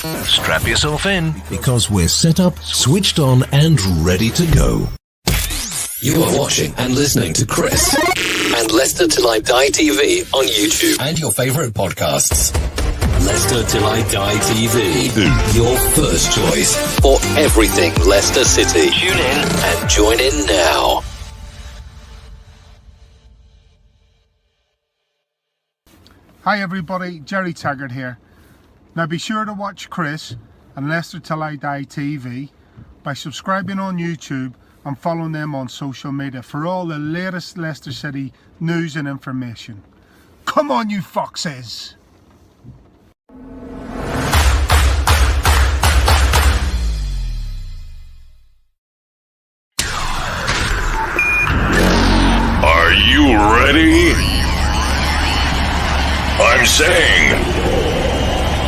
Strap yourself in, because we're set up, switched on, and ready to go. You are watching and listening to Chris and Leicester Till I Die TV on YouTube and your favourite podcasts. Leicester Till I Die TV, your first choice for everything Leicester City. Tune in and join in now. Hi everybody, Jerry Taggart here. Now be sure to watch Chris and Leicester Till I Die TV by subscribing on YouTube and following them on social media for all the latest Leicester City news and information. Come on you foxes! Are you ready? I'm saying,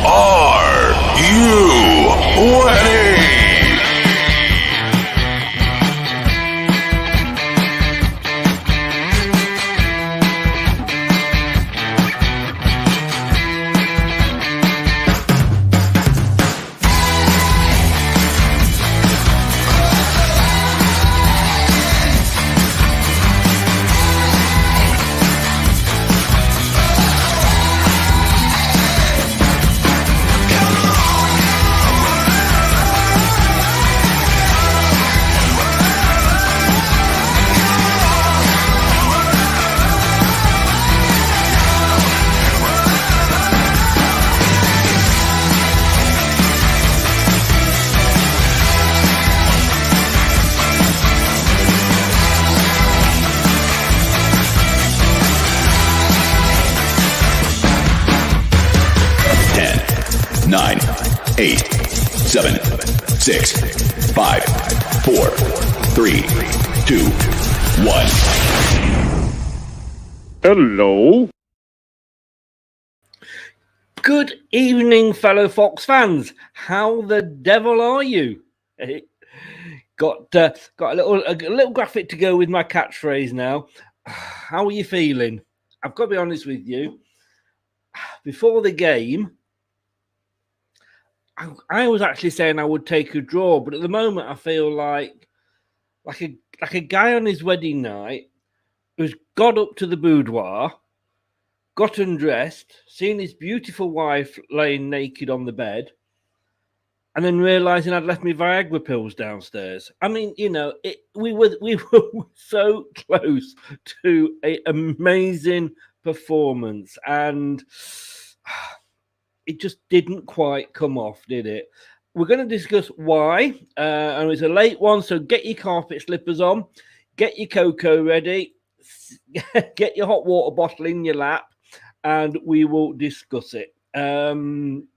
are you ready? Nine, 8, 7, 6, 5, 4, 3, 2, 1. Hello. Good evening, fellow Fox fans. How the devil are you? Got a little graphic to go with my catchphrase now. How are you feeling? I've got to be honest with you. Before the game, I was actually saying I would take a draw, but at the moment I feel like a guy on his wedding night who's got up to the boudoir, got undressed, seen his beautiful wife laying naked on the bed, and then realising I'd left my Viagra pills downstairs. I mean, you know, we were so close to an amazing performance, and it just didn't quite come off, did it? We're going to discuss why, and it's a late one, so get your carpet slippers on, get your cocoa ready, get your hot water bottle in your lap, and we will discuss it. I'm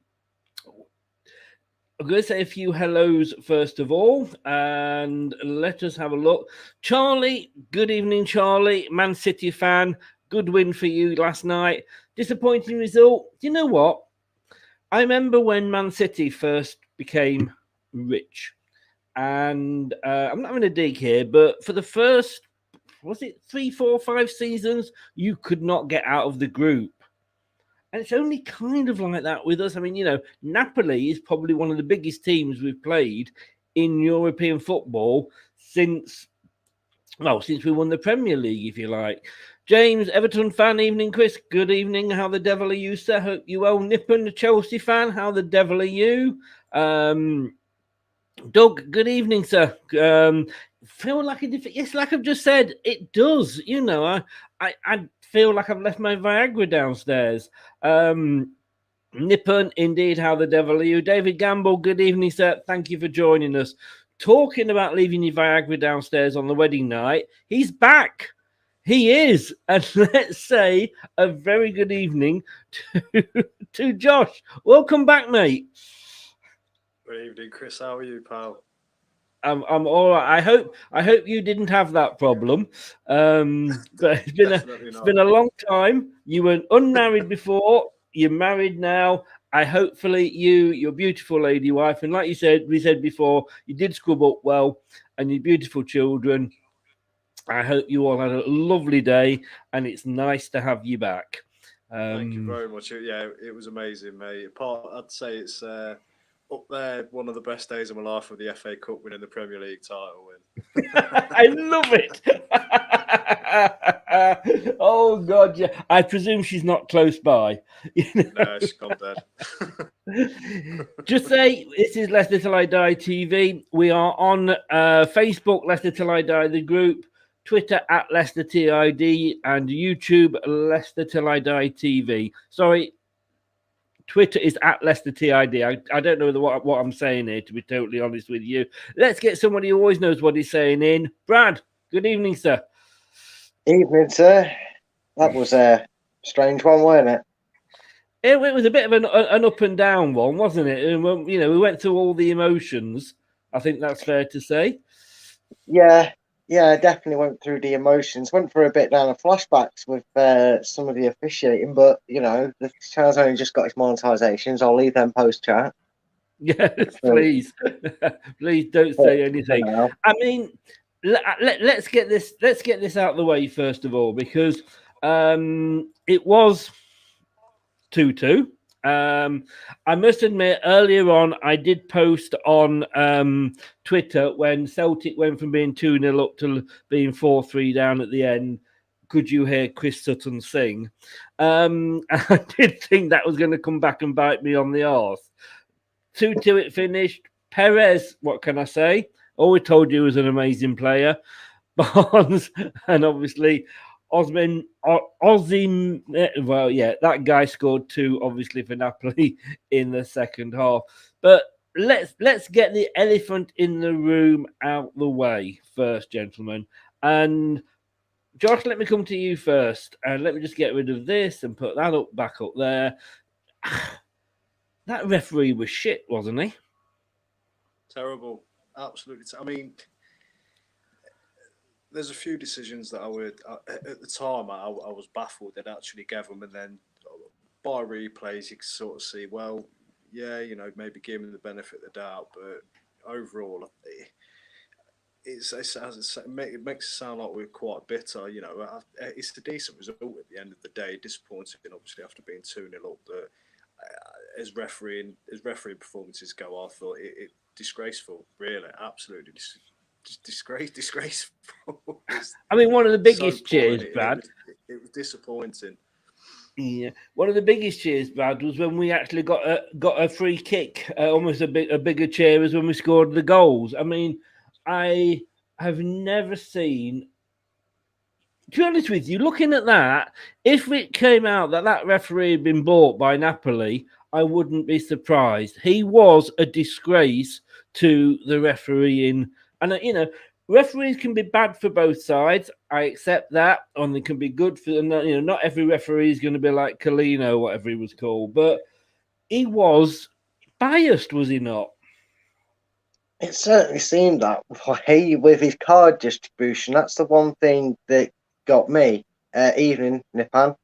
going to say a few hellos first of all, and let us have a look. Charlie, good evening, Charlie. Man City fan, good win for you last night. Disappointing result. Do you know what? I remember when Man City first became rich, and I'm not having a dig here, but for the first, was it 3, 4, 5 seasons, you could not get out of the group. And it's only kind of like that with us. I mean, you know, Napoli is probably one of the biggest teams we've played in European football since we won the Premier League, if you like. James, Everton fan, evening, Chris. Good evening. How the devil are you, sir? Hope you well. Nippon, the Chelsea fan. How the devil are you? Doug, good evening, sir. Feel like it's like I've just said. It does. You know, I feel like I've left my Viagra downstairs. Nippon, indeed. How the devil are you? David Gamble, good evening, sir. Thank you for joining us. Talking about leaving your Viagra downstairs on the wedding night, he's back. He is. And let's say a very good evening to Josh. Welcome back, mate. Good evening, Chris. How are you, pal? I'm all right. I hope you didn't have that problem. But it's been a long time. You were unmarried before. You're married now. Hopefully your beautiful lady wife, and like we said before, you did scrub up well, and your beautiful children. I hope you all had a lovely day, and it's nice to have you back. Thank you very much. Yeah, it was amazing, mate. I'd say it's up there, one of the best days of my life with the FA Cup winning the Premier League title win. I love it. Oh God, yeah. I presume she's not close by. No, she's gone dead. Just say this is Leicester Till I Die TV. We are on Facebook, Leicester Till I Die the group, Twitter at Leicester TID, and YouTube Leicester Till I Die TV. Sorry, Twitter is at Leicester TID. I don't know what I'm saying here, to be totally honest with you. Let's get somebody who always knows what he's saying in. Brad, good evening, sir. Evening, sir. That was a strange one, wasn't it? It was a bit of an up and down one, wasn't it? And we went through all the emotions. I think that's fair to say. Yeah, definitely went through the emotions. Went for a bit down the flashbacks with some of the officiating, but the channel's only just got its monetizations. I'll leave them post chat. Yes, please, please don't say anything. I mean, let's get this out of the way first of all, because it was 2-2. I must admit, earlier on, I did post on Twitter when Celtic went from being 2-0 up to being 4-3 down at the end. Could you hear Chris Sutton sing? I did think that was going to come back and bite me on the arse. 2-2 it finished. Perez, what can I say? Always told you he was an amazing player. Barnes, and obviously Osimhen, that guy scored 2, obviously, for Napoli in the second half. But let's get the elephant in the room out the way first, gentlemen. And Josh, let me come to you first, and let me just get rid of this and put that back up there. That referee was shit, wasn't he? Terrible, absolutely. I mean, there's a few decisions that I would at the time I was baffled they'd actually gave them, and then by replays you can sort of see, well, yeah, maybe give him the benefit of the doubt, but overall, it makes it sound like we're quite bitter. It's a decent result at the end of the day. Disappointing, obviously, after being 2-0 up. But as refereeing performances go, I thought it disgraceful. Really, absolutely disgraceful. I mean, one of the biggest cheers, Brad. It was disappointing. Yeah, one of the biggest cheers, Brad, was when we actually got a free kick, almost a bigger cheer as when we scored the goals. I mean, I have never seen. To be honest with you, looking at that, if it came out that referee had been bought by Napoli, I wouldn't be surprised. He was a disgrace to the refereeing. And, referees can be bad for both sides. I accept that. And they can be good for, not every referee is going to be like Colino, whatever he was called. But he was biased, was he not? It certainly seemed that way with his card distribution. That's the one thing that got me. Evening, Nipan.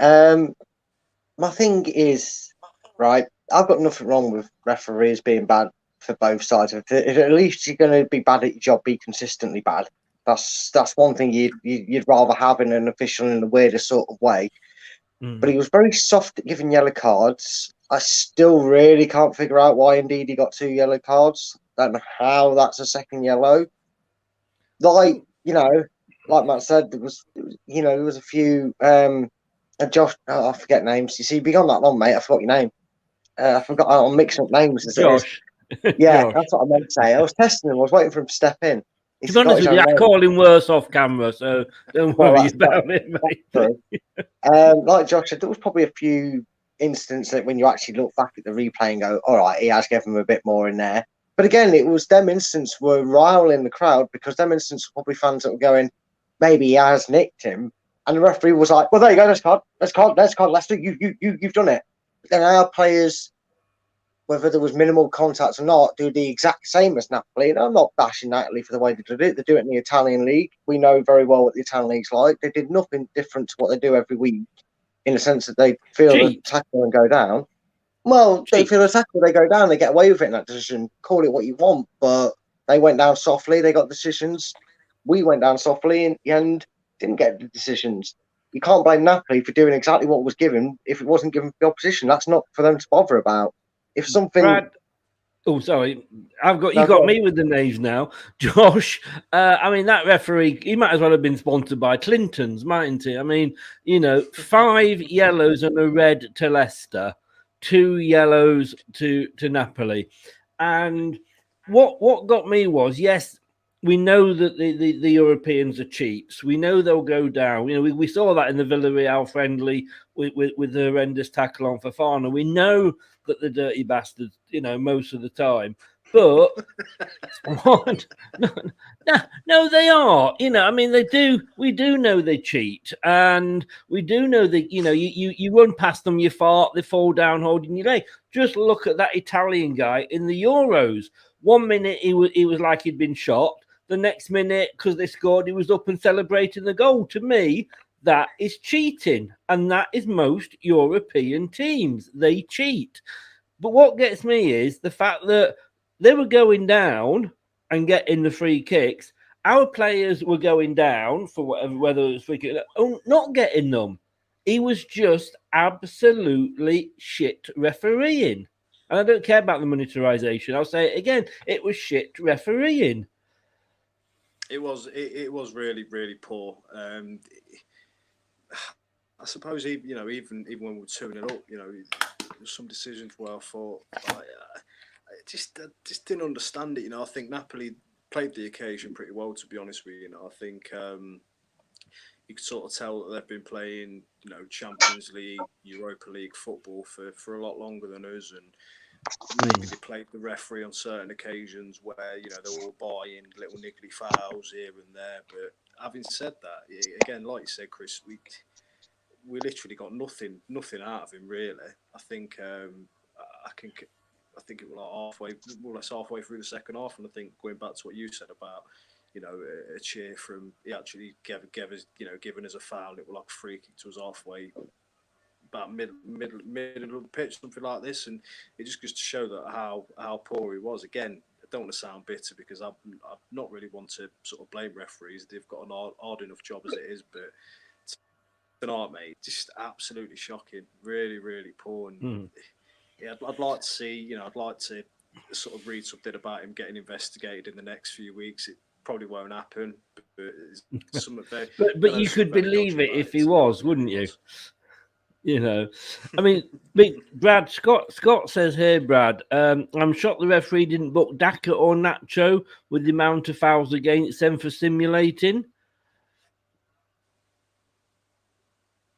My thing is, right, I've got nothing wrong with referees being bad for both sides. If at least you're going to be bad at your job, be consistently bad. That's one thing you'd rather have in an official in the weirdest sort of way. But he was very soft at giving yellow cards. I still really can't figure out why Ndidi got 2 yellow cards. Don't know how that's a second yellow. Like Matt said, there was a few. Josh, I forget names. You see, you've been on that long, mate. I forgot your name. I forgot. I'm mixing up names. Josh. Yeah, Josh. That's what I meant to say. I was testing him. I was waiting for him to step in. To be honest with you, I call him worse off camera, so don't worry about it, mate. Like Josh said, there was probably a few instances that when you actually look back at the replay and go, all right, he has given him a bit more in there. But again, it was them instances were riling the crowd because them instances were probably fans that were going, maybe he has nicked him. And the referee was like, well, there you go, let's card, Leicester, you've done it. But then our players, whether there was minimal contact or not, do the exact same as Napoli. And I'm not bashing Napoli for the way they did it. They do it in the Italian league. We know very well what the Italian league's like. They did nothing different to what they do every week in the sense that they feel the tackle and go down. Well, they feel the tackle, they go down, they get away with it in that decision. Call it what you want, but they went down softly. They got decisions. We went down softly and didn't get the decisions. You can't blame Napoli for doing exactly what was given if it wasn't given for the opposition. That's not for them to bother about. If something, Brad, Oh, sorry. You No, got go on. me with the names now. Josh, I mean, that referee, he might as well have been sponsored by Clinton's, mightn't he? I mean, 5 yellows and a red to Leicester, 2 yellows to Napoli. And what got me was, yes, we know that the Europeans are cheats. We know they'll go down. We saw that in the Villarreal friendly with the horrendous tackle on Fofana. We know that the dirty bastards, most of the time. But what? No, they are. I mean, they do. We do know they cheat, and we do know that. You run past them, you fart, they fall down holding your leg. Just look at that Italian guy in the Euros. 1 minute he was like he'd been shot. The next minute, because they scored, he was up and celebrating the goal. To me, that is cheating, and that is most European teams. They cheat. But what gets me is the fact that they were going down and getting the free kicks. Our players were going down for whatever, whether it was free kick, not getting them. He was just absolutely shit refereeing. And I don't care about the monetarization. I'll say it again. It was shit refereeing. It was really, really poor. I suppose even when we were 2-0 up, there's some decisions where I thought I just didn't understand it. I think Napoli played the occasion pretty well, to be honest with you. I think you could sort of tell that they've been playing Champions League, Europa League football for a lot longer than us, and maybe they played the referee on certain occasions where they were buying little niggly fouls here and there. But having said that, again, like you said, Chris, we literally got nothing out of him really. I think it was like more or less halfway through the second half, and I think going back to what you said about a cheer from he actually gave us giving us a foul. It was like a free kick to us halfway. About middle of the pitch, something like this, and it just goes to show that how poor he was. Again, I don't want to sound bitter because I'm not really want to sort of blame referees. They've got an hard enough job as it is, but tonight, mate, just absolutely shocking. Really, really poor. And yeah, I'd like to see, I'd like to sort of read something about him getting investigated in the next few weeks. It probably won't happen, but it's something very. But you could believe it if he was, wouldn't you? I mean, Brad Scott says here, Brad, I'm shocked the referee didn't book Daka or Nacho with the amount of fouls against them for simulating.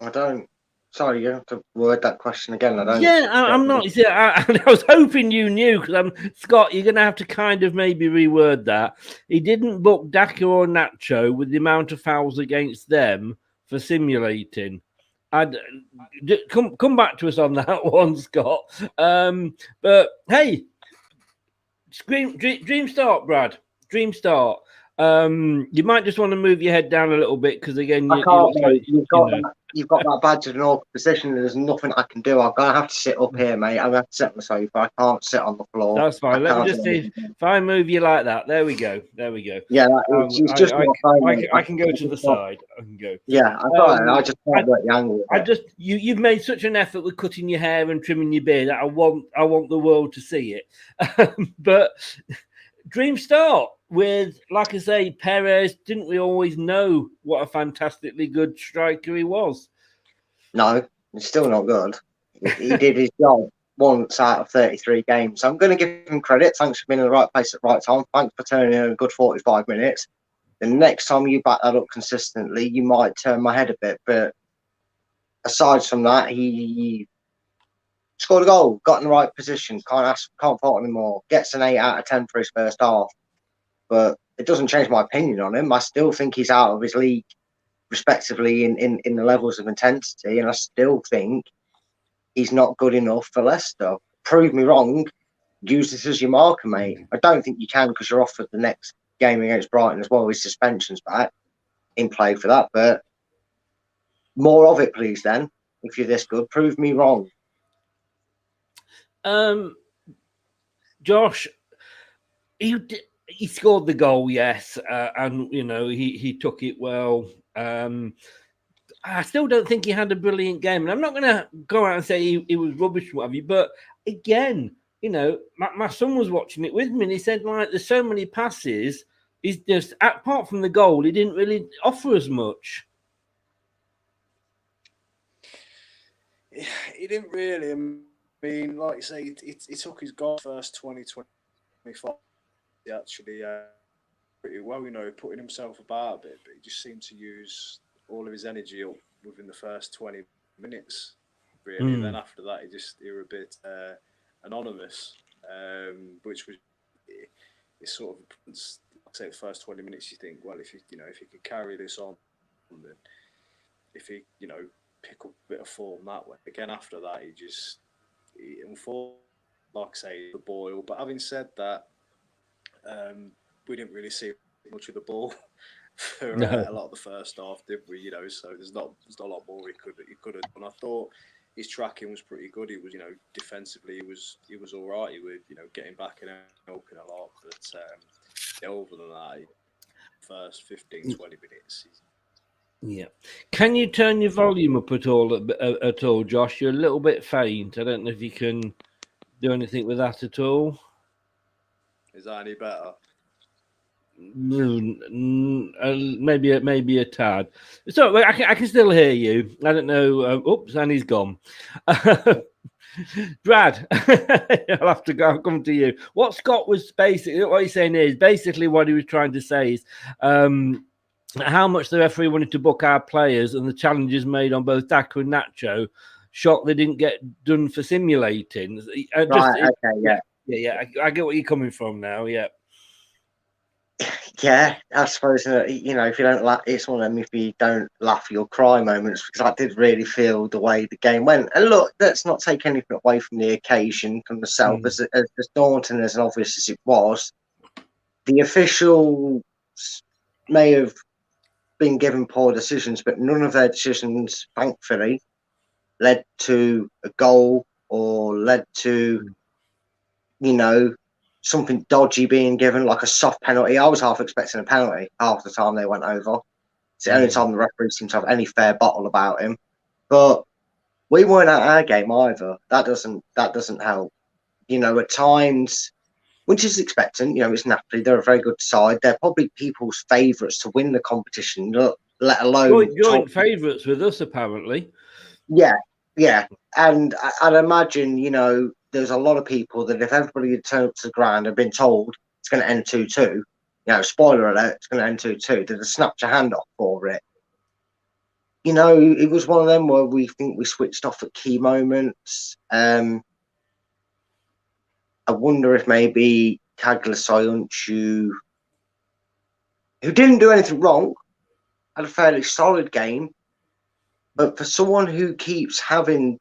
I don't. Sorry, you have to word that question again. I don't. Yeah, I'm not. I was hoping you knew because Scott. You're going to have to kind of maybe reword that. He didn't book Daka or Nacho with the amount of fouls against them for simulating. Come back to us on that one, Scott. But hey, dream start, Brad. Dream start. You might just want to move your head down a little bit because again, you've got that badge in an awkward position, and there's nothing I can do. I'm gonna have to sit up here, mate. I'm gonna have to sit on the sofa. I can't sit on the floor. That's fine. Let me just see if I move you like that. There we go. Yeah, I can go to the side. I can go. Yeah, I just can't work the angle. You've made such an effort with cutting your hair and trimming your beard that I want the world to see it. But dream start with, like I say, Perez. Didn't we always know what a fantastically good striker he was? No, he's still not good. He did his job once out of 33 games. I'm going to give him credit. Thanks for being in the right place at the right time. Thanks for turning in a good 45 minutes. The next time you back that up consistently, you might turn my head a bit. But aside from that, he scored a goal, got in the right position, can't fault him more. Gets an 8 out of 10 for his first half. But it doesn't change my opinion on him. I still think he's out of his league, respectively, in the levels of intensity. And I still think he's not good enough for Leicester. Prove me wrong. Use this as your marker, mate. I don't think you can because you're offered the next game against Brighton as well. His suspension's back in play for that. But more of it, please, then. If you're this good, prove me wrong. Josh, he scored the goal, yes, and he took it well. I still don't think he had a brilliant game, and I'm not going to go out and say he was rubbish, what have you. But again, you know, my son was watching it with me, and he said, like, there's so many passes. He's just, apart from the goal, he didn't really offer as much. He didn't really. I mean, like you say, he took his goal first 20-25. He actually pretty well, you know, putting himself about a bit, but he just seemed to use all of his energy up within the first 20 minutes, really. And then after that, he were a bit anonymous, which was it's sort of, say, the first 20 minutes. You think, well, if he could carry this on, then if he, you know, pick up a bit of form that way. Again, after that, he unfortunately, like I say, the boil. But having said that, we didn't really see much of the ball for a lot of the first half, did we? You know, so there's not a lot more he could have done. I thought his tracking was pretty good. He was, you know, defensively he was all right. He was, you know, getting back and helping a lot. But other than that, first 15-20 minutes. Yeah. Can you turn your volume up at all, Josh? You're a little bit faint. I don't know if you can do anything with that at all. Is that any better? Maybe a tad. So I can still hear you. I don't know. Oops, and he's gone. Brad, I'll have to come to you. What Scott was basically, what he's saying is basically what he was trying to say is how much the referee wanted to book our players and the challenges made on both Daka and Nacho. Shocked they didn't get done for simulating. Yeah. I get what you're coming from now. Yeah. Yeah, I suppose, you know, if you don't laugh, it's one of them, if you don't laugh, you'll cry moments, because I did really feel the way the game went. And look, let's not take anything away from the occasion, from myself, as daunting as obvious as it was. The officials may have been given poor decisions, but none of their decisions, thankfully, led to a goal or led to, you know, something dodgy being given, like a soft penalty. I was half expecting a penalty half the time they went over. It's the only time the referee seemed to have any fair bottle about him. But we weren't at our game either. That doesn't help. You know, at times, which is expectant, you know, it's Napoli. They're a very good side. They're probably people's favourites to win the competition, let alone joint favourites with us, apparently. Yeah. And I'd imagine, you know, there's a lot of people that if everybody had turned up to the ground and been told it's going to end 2-2, you know, spoiler alert, it's going to end 2-2, they'd have snapped your hand off for it. You know, it was one of them where we think we switched off at key moments. I wonder if maybe Kagla Soyuncu, who didn't do anything wrong, had a fairly solid game, but for someone who keeps having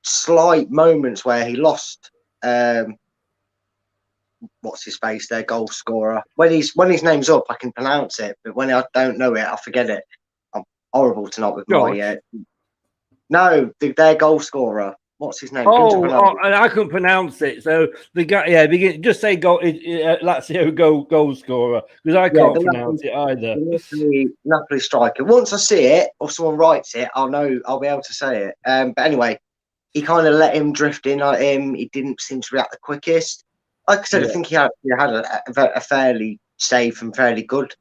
slight moments where he lost, what's his face, their goal scorer. When his name's up, I can pronounce it, but when I don't know it, I forget it. I'm horrible tonight with my. Their goal scorer. What's his name? And I couldn't pronounce it. So the guy, just say goal. Lazio goal scorer, because I can't pronounce it either. Napoli striker. Once I see it or someone writes it, I'll know. I'll be able to say it. But anyway, he kind of let him drift in on him. He didn't seem to react the quickest. Like I said, I think he had a fairly safe and fairly good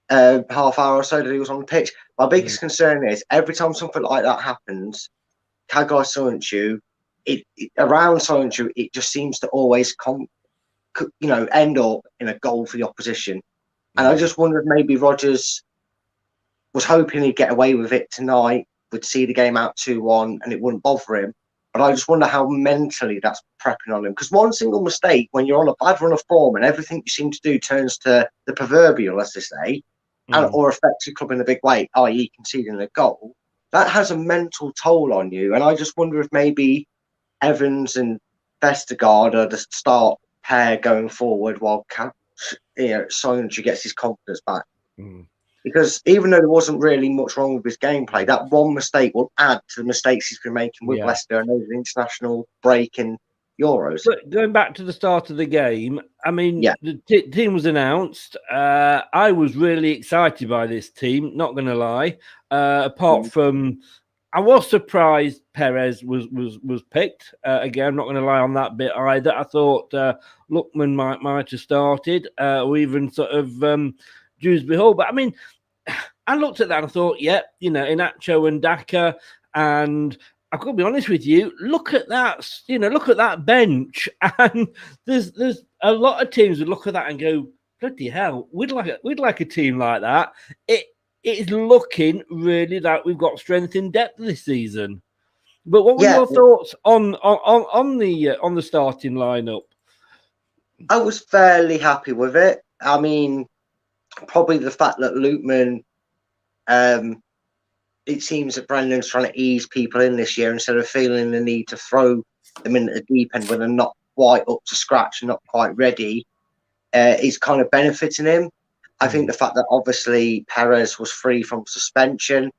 half hour or so that he was on the pitch. My biggest concern is every time something like that happens, Kagla Soyuncu, around Soyuncu, it just seems to always end up in a goal for the opposition. And I just wonder if maybe Rodgers was hoping he'd get away with it tonight, would see the game out 2-1 and it wouldn't bother him. But I just wonder how mentally that's prepping on him. Because one single mistake, when you're on a bad run of form and everything you seem to do turns to the proverbial, as they say, or affects your club in a big way, i.e. conceding a goal, that has a mental toll on you. And I just wonder if maybe Evans and Vestergaard are the start pair going forward while Soyuncu gets his confidence back. Because even though there wasn't really much wrong with his gameplay, that one mistake will add to the mistakes he's been making with Leicester and over the international break in Euros. But going back to the start of the game, I mean, the team was announced. I was really excited by this team, not going to lie. Apart from, I was surprised Perez was picked. Again, I'm not going to lie on that bit either. I thought Lookman might have started, or even sort of Dewsbury Hall. But I mean, I looked at that and I thought, Inacho and Daka, and I've got to be honest with you. Look at that, look at that bench, and there's a lot of teams would look at that and go, bloody hell, we'd like a team like that. It is looking really like we've got strength in depth this season. But what were your thoughts on the starting lineup? I was fairly happy with it. I mean, probably the fact that Lookman, it seems that Brendan's trying to ease people in this year instead of feeling the need to throw them in at the deep end when they're not quite up to scratch and not quite ready, is kind of benefiting him. I think the fact that obviously Perez was free from suspension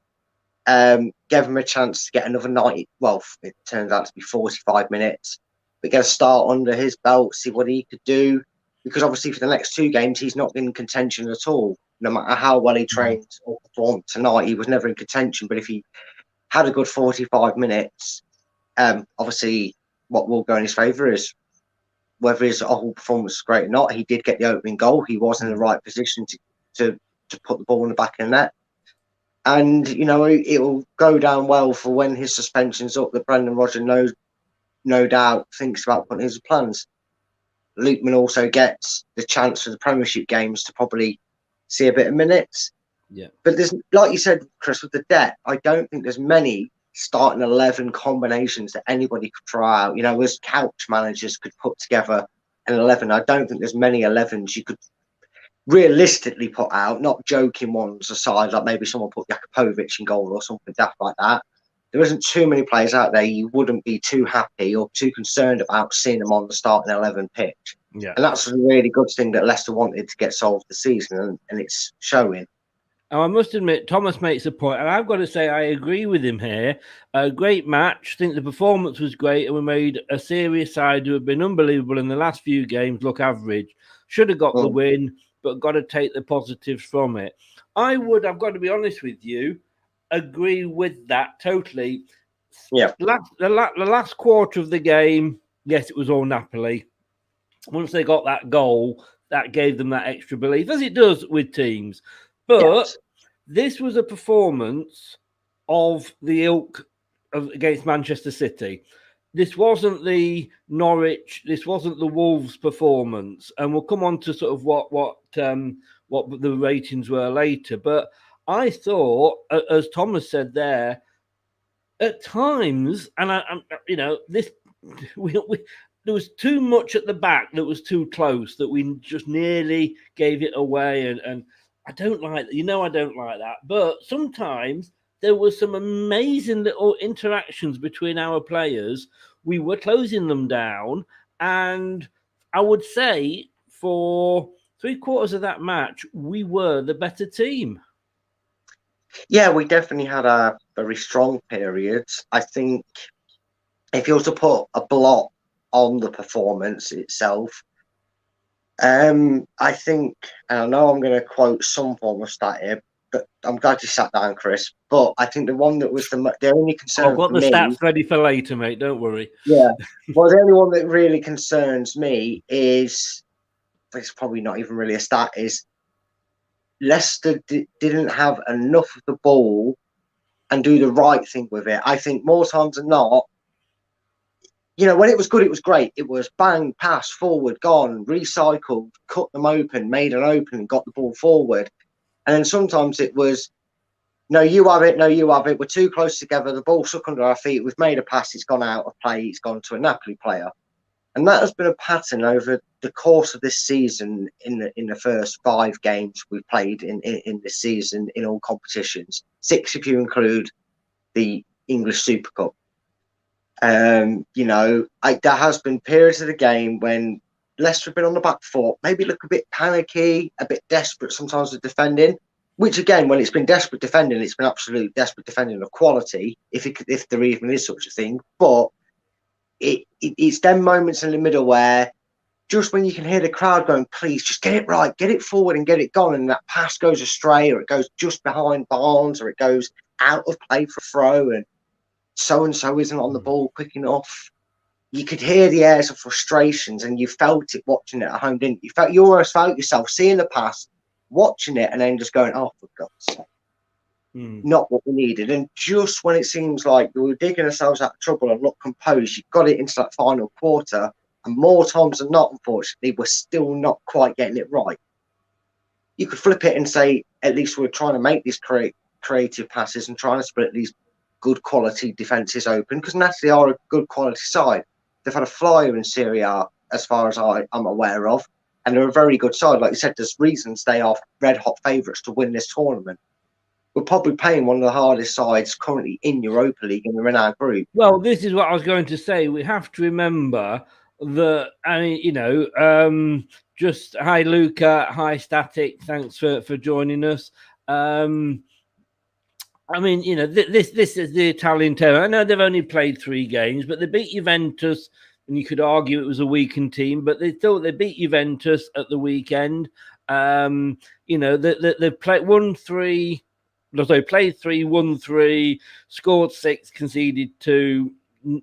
gave him a chance to get another 90. Well, it turns out to be 45 minutes, but get a start under his belt, see what he could do. Because obviously for the next 2 games, he's not in contention at all. No matter how well he trained or performed tonight, he was never in contention. But if he had a good 45 minutes, obviously what will go in his favour is whether his whole performance was great or not. He did get the opening goal. He was in the right position to put the ball in the back of the net. And, it will go down well for when his suspension's up that Brendan Rodgers no doubt thinks about putting his plans. Lookman also gets the chance for the Premiership games to probably see a bit of minutes. Yeah. But there's, like you said, Chris, with the depth, I don't think there's many starting 11 combinations that anybody could try out. As couch managers could put together an 11, I don't think there's many 11s you could realistically put out, not joking ones aside, like maybe someone put Jakupovic in goal or something daft like that. There isn't too many players out there you wouldn't be too happy or too concerned about seeing them on the starting 11 pitch. Yeah. And that's a really good thing that Leicester wanted to get solved this season, and it's showing. Oh, I must admit, Thomas makes a point, and I've got to say I agree with him here. A great match. I think the performance was great, and we made a serious side who have been unbelievable in the last few games look average. Should have got the win, but got to take the positives from it. I've got to be honest with you, agree with that totally. Yeah. The last quarter of the game, yes, it was all Napoli. Once they got that goal, that gave them that extra belief, as it does with teams. But this was a performance of the ilk against Manchester City. This wasn't the Norwich, this wasn't the Wolves performance. And we'll come on to sort of what the ratings were later. But I thought, as Thomas said there, at times, and there was too much at the back that was too close, that we just nearly gave it away. And I don't like that. I don't like that. But sometimes there were some amazing little interactions between our players. We were closing them down. And I would say for 3/4 of that match, we were the better team. Yeah, we definitely had a very strong period. I think if you were to put a blot on the performance itself, I think, and I know I'm going to quote some form of stat here, but I'm glad you sat down, Chris. But I think the one that was the only concern I've got the stats ready for later, mate. Don't worry. Yeah. Well, the only one that really concerns me is, it's probably not even really a stat, is Leicester didn't have enough of the ball and do the right thing with it. I think more times than not, when it was good, it was great. It was bang, pass, forward, gone, recycled, cut them open, made an opening, got the ball forward. And then sometimes it was, no, you have it, we're too close together, the ball's stuck under our feet, we've made a pass, it's gone out of play, it's gone to a Napoli player. And that has been a pattern over the course of this season in the first 5 games we've played in this season in all competitions. 6 if you include the English Super Cup. There has been periods of the game when Leicester have been on the back foot, maybe look a bit panicky, a bit desperate sometimes with defending, which again, when it's been desperate defending, it's been absolute desperate defending of quality, if there even is such a thing. But it's them moments in the middle where just when you can hear the crowd going, please just get it right, get it forward and get it gone, and that pass goes astray or it goes just behind Barnes or it goes out of play for a throw, and so and so isn't on the ball quick enough. You could hear the airs of frustrations, and you felt it watching it at home, didn't you? You almost felt yourself seeing the pass, watching it, and then just going, "Oh, for God's sake." Not what we needed. And just when it seems like we were digging ourselves out of trouble and not composed, you got it into that final quarter, and more times than not, unfortunately, we're still not quite getting it right. You could flip it and say, at least we're trying to make these creative passes and trying to split these good quality defences open, because Napoli are a good quality side. They've had a flyer in Serie A, as far as I'm aware of, and they're a very good side. Like you said, there's reasons they are red hot favourites to win this tournament. We're probably playing one of the hardest sides currently in Europa League, and they're in our group. Well, this is what I was going to say. We have to remember that, I mean, just hi, Luca. Hi, Static. Thanks for joining us. I mean, this is the Italian team. I know they've only played 3 games, but they beat Juventus, and you could argue it was a weakened team, but they beat Juventus at the weekend. They played played 3, won 3, scored 6, conceded 2,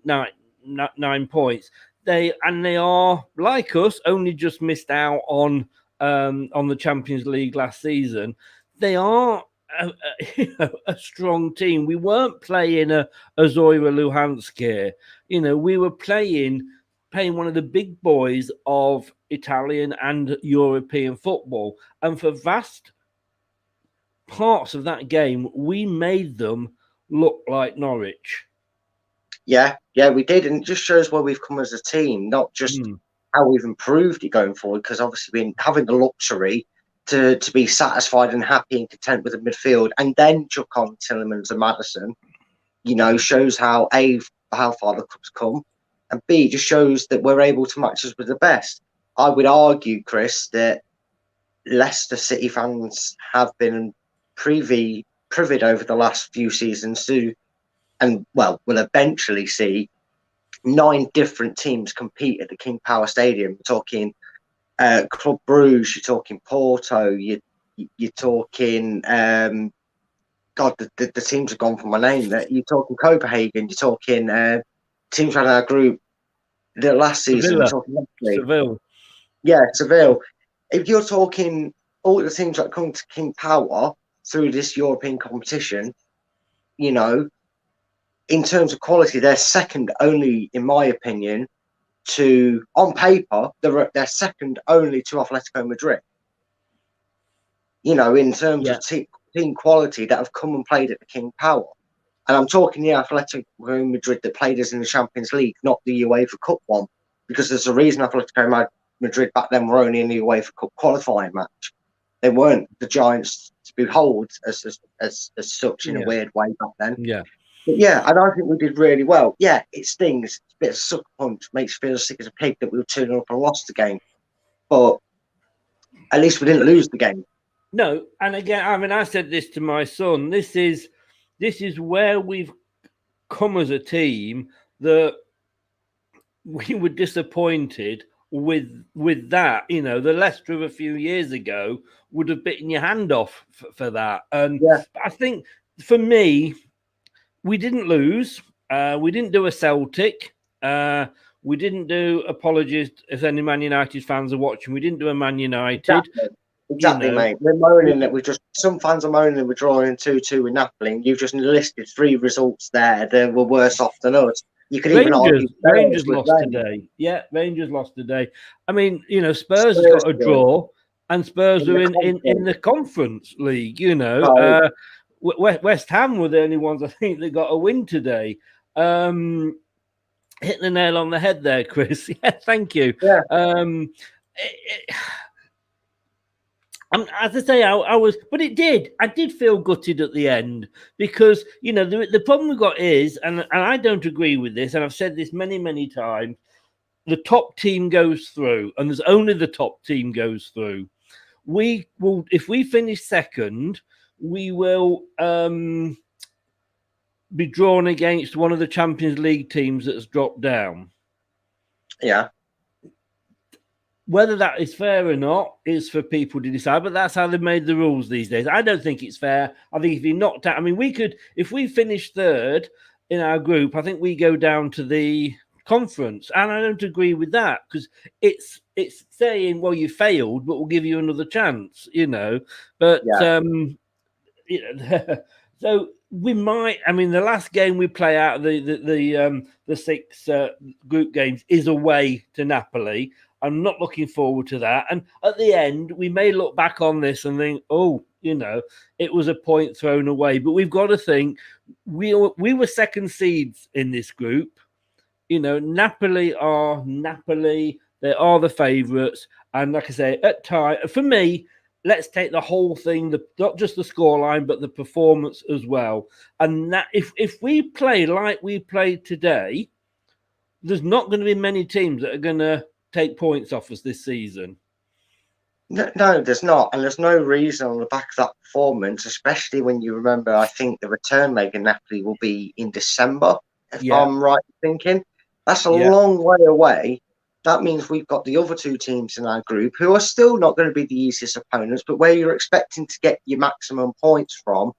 9 points. They are like us, only just missed out on the Champions League last season. They are a strong team. We weren't playing a Zoira Luhansk here. We were playing one of the big boys of Italian and European football, and for vast parts of that game, we made them look like Norwich. Yeah, we did, and it just shows where we've come as a team, not just how we've improved it going forward. Because obviously, having the luxury to be satisfied and happy and content with the midfield, and then chuck on Tielemans and Maddison, shows how far the club's come, and B, just shows that we're able to match us with the best. I would argue, Chris, that Leicester City fans have been privy over the last few seasons to, and we'll eventually see 9 different teams compete at the King Power Stadium. We're talking Club Bruges, you're talking Porto, you're talking the teams have gone from my name. That you're talking Copenhagen, you're talking teams around our group the last season. You're talking Seville. Yeah, Seville. If you're talking all the teams that come to King Power through this European competition, in terms of quality, they're second only, in my opinion, on paper, they're second only to Atletico Madrid. In terms of team quality that have come and played at the King Power. And I'm talking the Atletico Madrid that played us in the Champions League, not the UEFA Cup one, because there's a reason Atletico Madrid back then were only in the UEFA Cup qualifying match. They weren't the giants to behold as such in a weird way back then. Yeah. But yeah, and I think we did really well. Yeah, it stings. It's a bit of a sucker punch. Makes you feel as sick as a pig that we were 2-0 up and lost the game. But at least we didn't lose the game. No, and again, I mean, I said this to my son. This is where we've come as a team, that we were disappointed with that. The Leicester of a few years ago would have bitten your hand off for that. And I think for me, we didn't lose. We didn't do a Celtic. We didn't do, apologies if any Man United fans are watching, we didn't do a Man United. Exactly, mate. We're moaning that some fans are moaning that we're drawing 2-2 with Napoli, and you've just listed 3 results there that were worse off than us. You could even argue Rangers lost today. Yeah, Rangers lost today. I mean, Spurs has got a draw, and Spurs are in the Conference League. West Ham were the only ones I think that got a win today. Hit the nail on the head there, Chris. Yeah, thank you. Yeah. As I say, I was, but it did. I did feel gutted at the end because, the problem we've got is, and I don't agree with this, and I've said this many, many times, the top team goes through, and there's only the top team goes through. We will, if we finish second, we will be drawn against one of the Champions League teams that's dropped down. Yeah. Whether that is fair or not is for people to decide, but that's how they've made the rules these days. I don't think it's fair. I think if you knocked out, I mean, we could, if we finish third in our group, I think we go down to the conference, and I don't agree with that, because it's saying, well, you failed, but we'll give you another chance, But so we might. I mean, the last game we play out of the 6 group games is away to Napoli. I'm not looking forward to that. And at the end, we may look back on this and think, oh, it was a point thrown away. But we've got to think we were second seeds in this group. Napoli are Napoli. They are the favourites. And like I say, at time, for me, let's take the whole thing, not just the scoreline, but the performance as well. And that if we play like we played today, there's not going to be many teams that are going to take points off us this season. No, there's not. And there's no reason on the back of that performance, especially when you remember, I think the return leg in Napoli will be in December, if I'm right in thinking. That's a long way away. That means we've got the other 2 teams in our group who are still not going to be the easiest opponents, but where you're expecting to get your maximum points from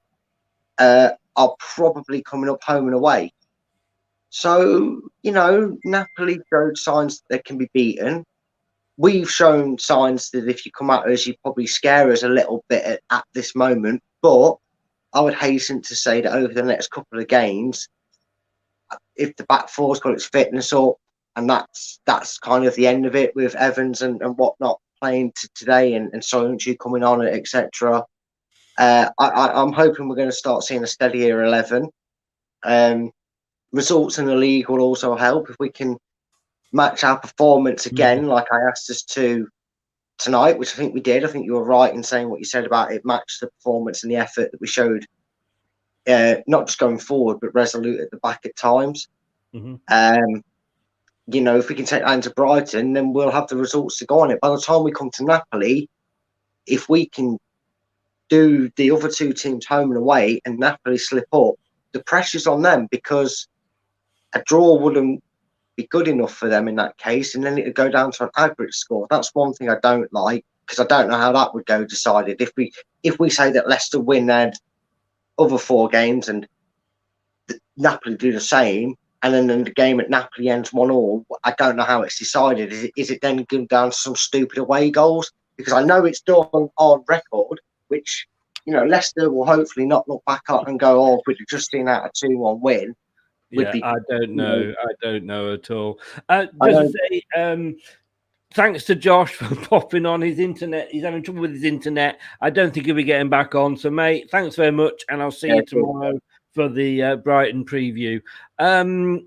are probably coming up home and away. So, Napoli showed signs that they can be beaten. We've shown signs that if you come at us, you probably scare us a little bit at this moment. But I would hasten to say that over the next couple of games, if the back four's got its fitness up, and that's kind of the end of it with Evans and whatnot playing today and Soyuncu coming on, etc. I'm hoping we're going to start seeing a steadier 11. Results in the league will also help if we can match our performance again, like I asked us to tonight, which I think we did. I think you were right in saying what you said about it matched the performance and the effort that we showed, not just going forward, but resolute at the back at times. If we can take that into Brighton, then we'll have the results to go on it. By the time we come to Napoli, if we can do the other 2 teams home and away and Napoli slip up, the pressure's on them, because a draw wouldn't be good enough for them in that case, and then it would go down to an average score. That's one thing I don't like, because I don't know how that would go decided. If we say that Leicester win their other 4 games and Napoli do the same, and then the game at Napoli ends 1-1, I don't know how it's decided. Is it then going down to some stupid away goals? Because I know it's done on record, which, Leicester will hopefully not look back up and go, oh, we've just seen out a 2-1 win. I don't know. I don't know at all. Just to say, thanks to Josh for popping on his internet. He's having trouble with his internet. I don't think he'll be getting back on. So, mate, thanks very much, and I'll see you tomorrow for the Brighton preview. So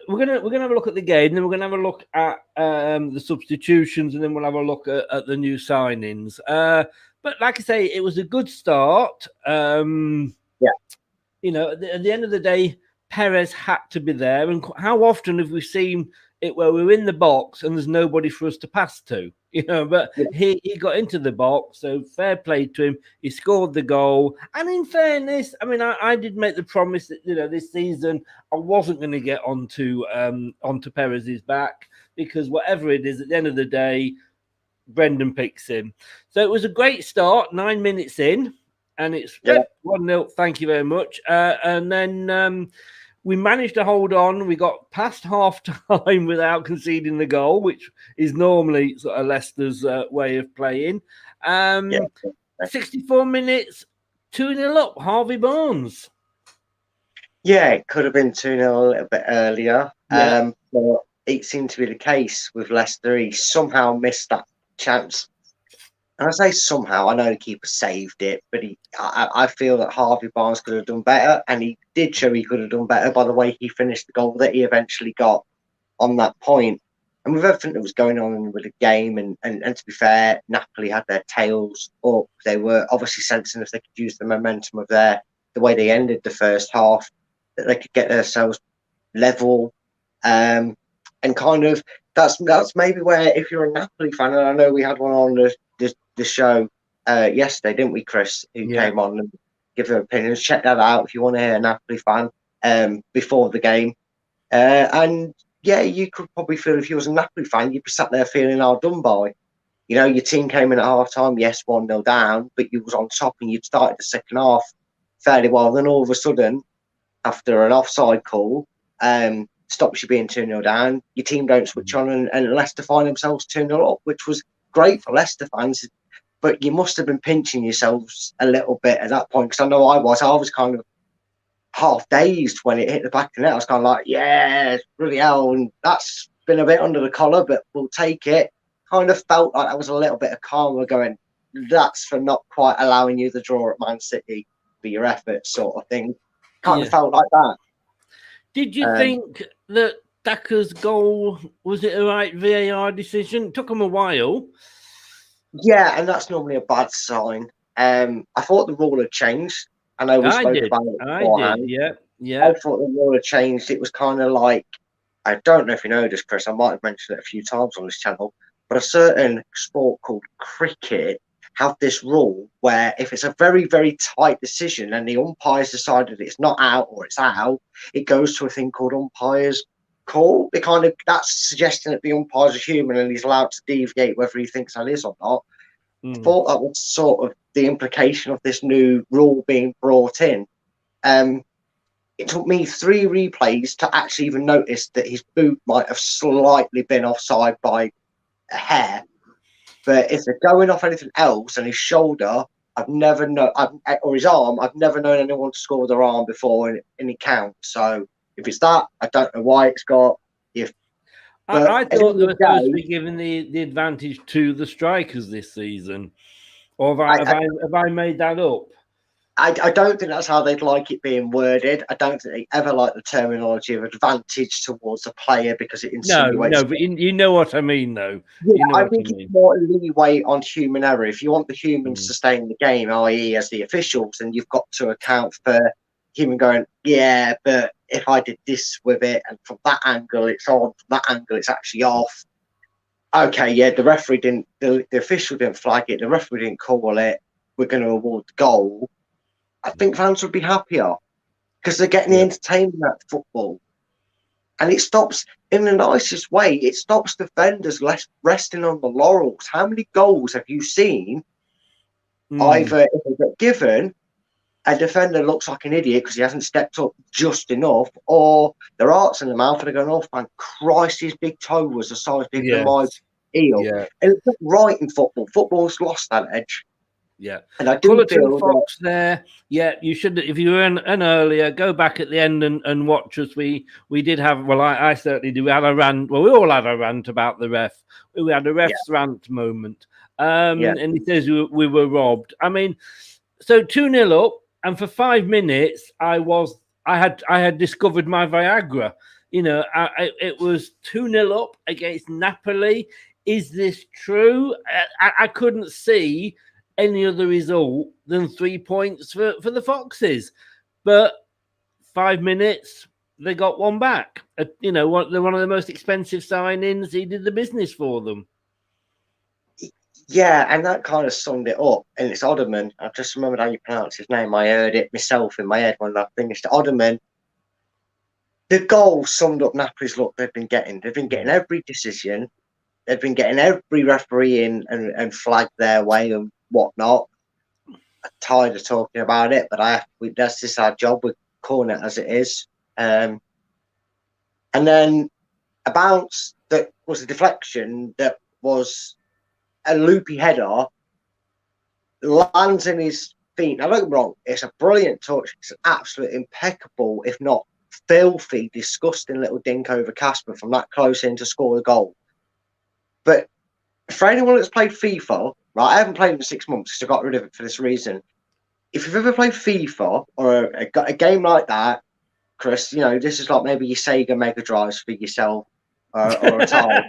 we're gonna have a look at the game, then we're gonna have a look at the substitutions, and then we'll have a look at the new signings. But like I say, it was a good start. At the end of the day, Perez had to be there. And how often have we seen it where we're in the box and there's nobody for us to pass to? But he got into the box, so fair play to him. He scored the goal. And in fairness, I mean, I did make the promise that, this season I wasn't going to get onto Perez's back, because whatever it is, at the end of the day, Brendan picks him. So it was a great start, 9 minutes in, and it's 1-0. Thank you very much. And then we managed to hold on. We got past half time without conceding the goal, which is normally sort of Leicester's way of playing. 64 minutes, 2-0 up, Harvey Barnes. Yeah, it could have been 2-0 a little bit earlier. But it seemed to be the case with Leicester. He somehow missed that chance. And I say somehow, I know the keeper saved it, but I feel that Harvey Barnes could have done better, and he did show he could have done better by the way he finished the goal that he eventually got on that point. And with everything that was going on with the game, and to be fair, Napoli had their tails up. They were obviously sensing if they could use the momentum of the way they ended the first half, that they could get themselves level. And kind of that's maybe where, if you're a Napoli fan, and I know we had one on the show yesterday, didn't we, Chris, who came on and give their opinions. Check that out if you want to hear a Napoli fan before the game. And yeah, you could probably feel, if you was a Napoli fan, you'd be sat there feeling hard done by. Your team came in at half time, yes, 1-0 down, but you was on top and you'd started the second half fairly well. Then all of a sudden, after an offside call stops you being 2-0 down. Your team don't switch on, and Leicester find themselves 2-0 up, which was great for Leicester fans. But you must have been pinching yourselves a little bit at that point, because I know I was kind of half dazed when it hit the back of the net. I was kind of like, yeah, bloody hell, and that's been a bit under the collar, but we'll take it. Kind of felt like that was a little bit of karma going, that's for not quite allowing you the draw at Man City for your efforts, sort of thing. Kind of felt like that. Did you think that Daka's goal, was it a right VAR decision? It took him a while. Yeah, and that's normally a bad sign. I thought the rule had changed. I know we spoke about it beforehand. Yeah. I thought the rule had changed. It was kind of like, I don't know if you know this, Chris, I might have mentioned it a few times on this channel, but a certain sport called cricket have this rule where if it's a very, very tight decision and the umpire's decided it's not out or it's out, it goes to a thing called umpire's call. That's suggesting that the umpire's a human and he's allowed to deviate whether he thinks that is or not. I thought that was sort of the implication of this new rule being brought in. It took me 3 replays to actually even notice that his boot might have slightly been offside by a hair. But if they're going off anything else, and his shoulder, I've never known, or his arm, I've never known anyone to score with their arm before in it counts. So if it's that, I don't know why it's got. I thought they were supposed to be giving the advantage to the strikers this season. Or have I made that up? I don't think that's how they'd like it being worded. I don't think they ever like the terminology of advantage towards a player because it insinuates... No, but you know what I mean, though. Yeah, you know I think it's more leeway on human error. If you want the humans to stay in the game, i.e. as the officials, then you've got to account for human going, yeah, but if I did this with it, and from that angle it's on, from that angle it's actually off. Okay, yeah, the referee didn't, the official didn't flag it, the referee didn't call it, we're going to award the goal. I think fans would be happier because they're getting the entertainment out of football. And it stops, in the nicest way, it stops defenders resting on the laurels. How many goals have you seen either if they get given, a defender looks like an idiot because he hasn't stepped up just enough, or their heart's in the mouth and they're going, oh, thank Christ, his big toe was the size bigger than my heel. Yeah. And it's not right in football. Football's lost that edge. Yeah, and I do feel Fox there. Yeah, you should. If you were in earlier, go back at the end and watch us. We did have. Well, I certainly do. We had a rant. Well, we all had a rant about the ref. We had a ref's rant moment. And he says we were robbed. I mean, so 2-0 up, and for 5 minutes, I had discovered my Viagra. You know, it was 2-0 up against Napoli. Is this true? I couldn't see any other result than 3 points for the Foxes, but 5 minutes they got one back. You know, they're one of the most expensive signings. He did the business for them. Yeah, and that kind of summed it up. And it's Odderman. I just remembered how you pronounce his name. I heard it myself in my head when I finished. Odderman. The goal summed up Napoli's luck they've been getting. They've been getting every decision. They've been getting every referee in and flagged their way and whatnot. I'm tired of talking about it, but that's just our job. We're calling it as it is. And then a bounce that was a deflection that was a loopy header lands in his feet. Now, don't get me wrong, it's a brilliant touch. It's an absolute impeccable, if not filthy, disgusting little dink over Casper from that close in to score the goal. But for anyone that's played FIFA, right, I haven't played in 6 months because I got rid of it for this reason. If you've ever played FIFA or a game like that, Chris, you know, this is like maybe your Sega Mega Drives for yourself or a time.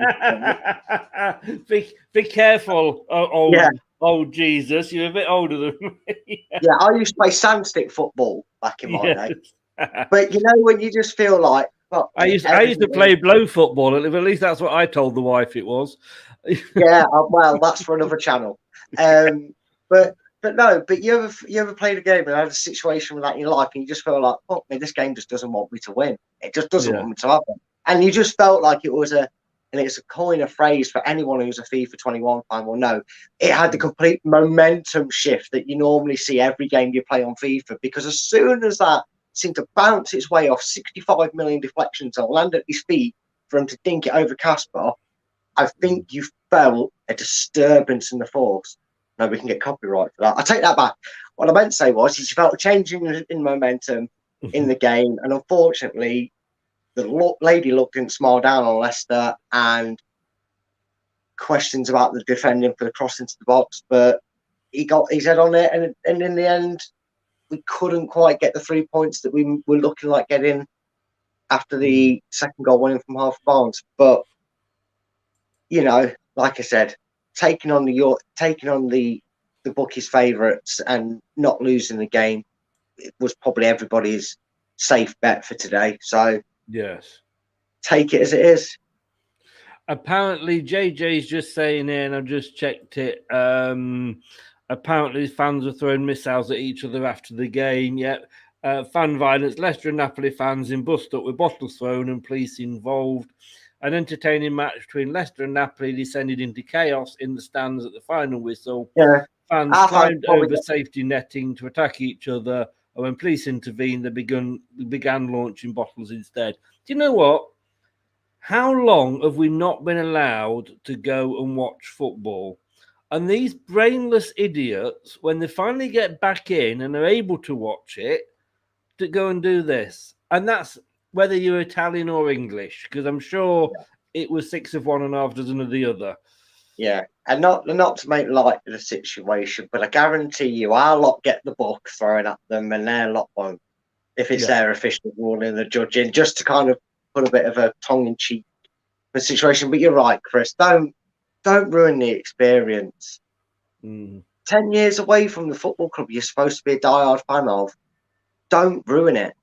Be careful, old Jesus. You're a bit older than me. Yeah, I used to play sandstick football back in my day. But you know, when you just feel like, well, I used to play blow football. At least that's what I told the wife it was. Yeah, well, that's for another channel. But you ever played a game and had a situation with that in your life, and you just feel like, oh, man, this game just doesn't want me to win. It just doesn't want me to happen. And you just felt like it was and it's a coin of phrase for anyone who's a FIFA 21 fan will know. It had the complete momentum shift that you normally see every game you play on FIFA, because as soon as that seemed to bounce its way off 65 million deflections and land at his feet for him to dink it over Casper. I think you felt a disturbance in the force. No, we can get copyright for that. I take that back. What I meant to say was you felt a change in momentum in the game, and unfortunately, the lady looked and smiled down on Leicester, and questions about the defending for the cross into the box, but he got his head on it, and in the end, we couldn't quite get the 3 points that we were looking like getting after the second goal winning from half bounds. But you know, like I said, taking on the bookies' favourites and not losing the game, it was probably everybody's safe bet for today. So yes, take it as it is. Apparently, JJ's just saying here, and I've just checked it. Apparently, fans were throwing missiles at each other after the game. Yep. Fan violence. Leicester and Napoli fans in bust up with bottles thrown and police involved. An entertaining match between Leicester and Napoli descended into chaos in the stands at the final whistle. Yeah. Fans climbed over safety netting to attack each other, and when police intervened, they began launching bottles instead. Do you know what? How long have we not been allowed to go and watch football? And these brainless idiots, when they finally get back in and are able to watch it, to go and do this. And that's whether you're Italian or English, because I'm sure it was 6 of one and half dozen of the other. Yeah, and not to make light of the situation, but I guarantee you our lot get the book thrown at them and their lot won't, if it's their official ruling, the judging, just to kind of put a bit of a tongue-in-cheek situation. But you're right, Chris, don't ruin the experience. 10 years away from the football club you're supposed to be a diehard fan of, don't ruin it.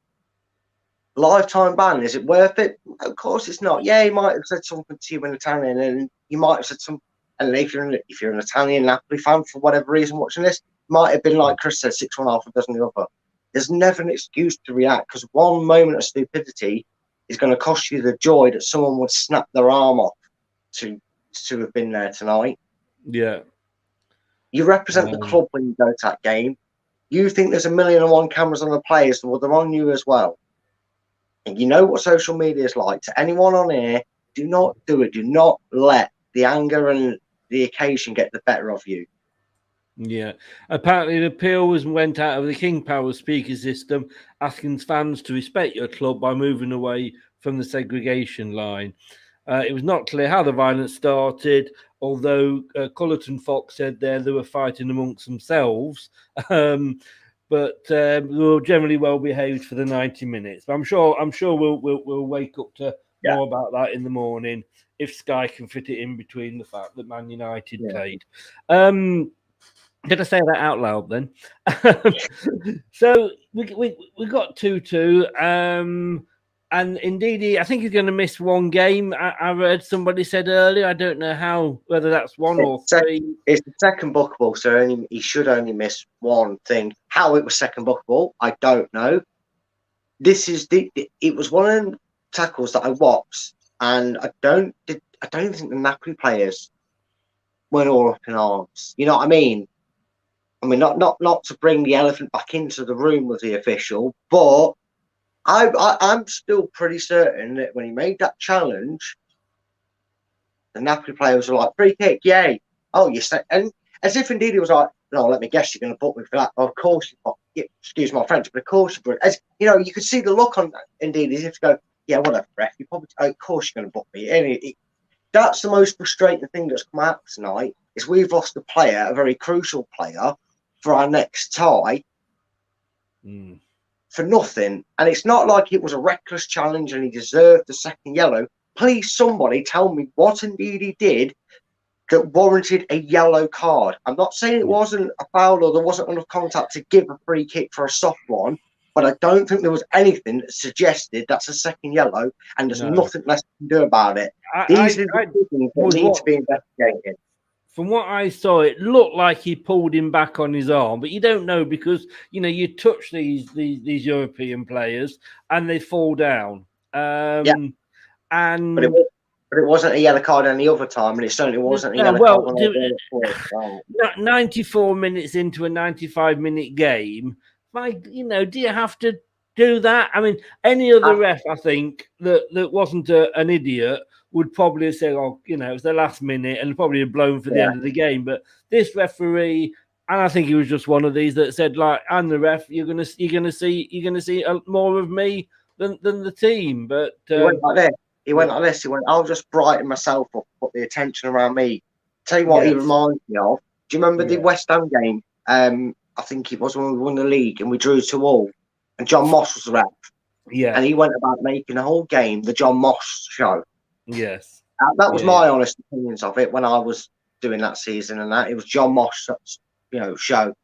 Lifetime ban, is it worth it? Of course it's not. Yeah, he might have said something to you in Italian, and you might have said something. And if you're an Italian Napoli fan for whatever reason watching this, might have been like Chris said, 6 1 half a dozen the other. There's never an excuse to react, because one moment of stupidity is going to cost you the joy that someone would snap their arm off to have been there tonight. Yeah. You represent the club when you go to that game. You think there's 1,000,001 cameras on the players, well, they're on you as well. And you know what social media is like. To anyone on here, do not do it. Do not let the anger and the occasion get the better of you. Yeah. Apparently, an appeal went out of the King Power speaker system, asking fans to respect your club by moving away from the segregation line. It was not clear how the violence started, although Cullerton Fox said they were fighting amongst themselves. But we were generally well behaved for the 90 minutes. But I'm sure we'll wake up to more about that in the morning if Sky can fit it in between the fact that Man United played. Did I say that out loud then? So we got 2-2. And Ndidi, I think he's going to miss one game. I read somebody said earlier. I don't know whether that's one or three. It's the second bookable, so he should only miss one thing. How it was second bookable, I don't know. It was one of the tackles that I watched, and I don't think the Napoli players went all up in arms. You know what I mean? I mean, not to bring the elephant back into the room with the official, but I'm still pretty certain that when he made that challenge, the Napoli players were like, free kick, yay. Oh, you said, and as if indeed he was like, no, let me guess, you're going to book me for that. Well, of course excuse my French, but of course you would. As you know, you could see the look on Indeed as if to go, yeah, whatever, ref, you probably, of course you're going to book me. And that's the most frustrating thing that's come out tonight, is we've lost a player, a very crucial player, for our next tie. For nothing. And it's not like it was a reckless challenge and he deserved the second yellow. Please, somebody tell me what indeed he did that warranted a yellow card. I'm not saying it wasn't a foul or there wasn't enough contact to give a free kick for a soft one, but I don't think there was anything that suggested that's a second yellow and there's nothing less you can do about it. These are the things that need to be investigated. From what I saw, it looked like he pulled him back on his arm, but you don't know because, you know, you touch these European players and they fall down. And But it wasn't a yellow card any other time, and it certainly wasn't a yellow card. 94 minutes into a 95-minute game, do you have to do that. I mean, any other ref, I think, that wasn't an idiot would probably say, "Oh, you know, it was the last minute," and probably have blown for the end of the game. But this referee, and I think he was just one of these that said, "Like, I'm the ref. You're gonna see more of me than the team." But he went like this. He went like this. He went, "I'll just brighten myself up, put the attention around me." Tell you what, he reminds me of. Do you remember the West Ham game? I think it was when we won the league and we drew 2-2, and John Moss was the ref. Yeah, and he went about making the whole game the John Moss show. Yes, that was my honest opinions of it when I was doing that season, and that it was John Moss, show.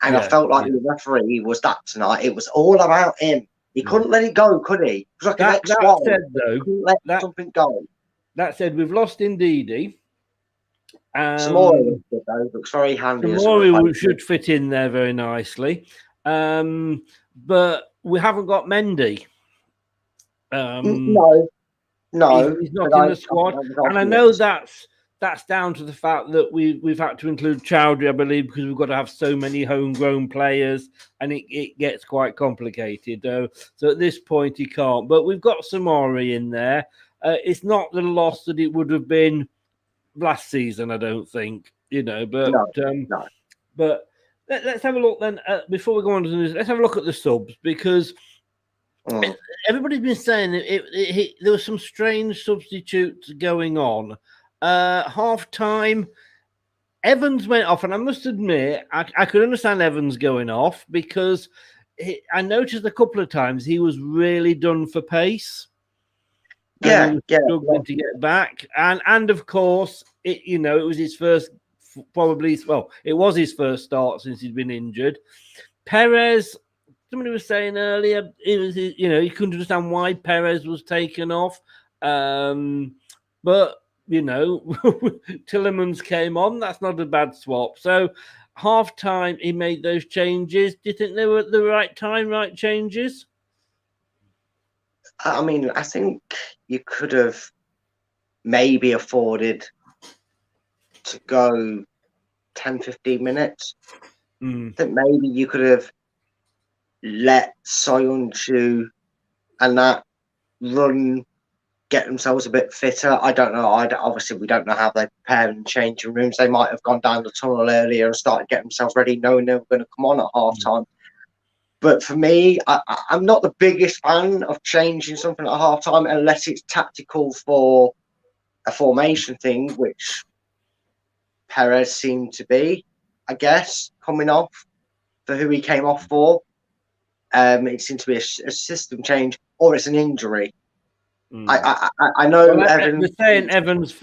And I felt like the referee was that tonight. It was all about him. He couldn't let it go, could he? It was like an that said, though, he couldn't let something go. That said, we've lost Ndidi. Samori looks very handy. Samori should fit in there very nicely, but we haven't got Mendy. No, he's not in the squad, and I know that's down to the fact that we've had to include Chowdhury, I believe, because we've got to have so many homegrown players, and it gets quite complicated. So at this point, he can't. But we've got Samori in there. It's not the loss that it would have been last season, I don't think, but no. But let's have a look then before we go on to this. Let's have a look at the subs, because everybody's been saying that there were some strange substitutes going on. Half time, Evans went off, and I must admit I could understand Evans going off, because I noticed a couple of times he was really done for pace. Struggling to get back, and of course, it was his first, it was his first start since he'd been injured. Perez, somebody was saying earlier, he couldn't understand why Perez was taken off, but Tillemans came on. That's not a bad swap. So half time, he made those changes. Do you think they were at the right time, right changes? I mean, I think you could have maybe afforded to go 10, 15 minutes. I think maybe you could have let Soyuncu and that run, get themselves a bit fitter. I don't know. Obviously, we don't know how they prepare in changing rooms. They might have gone down the tunnel earlier and started getting themselves ready, knowing they were going to come on at half time. But for me, I'm not the biggest fan of changing something at half time unless it's tactical for a formation thing, which Perez seemed to be, I guess, coming off for who he came off for. It seemed to be a system change, or it's an injury. I know Evans. They're saying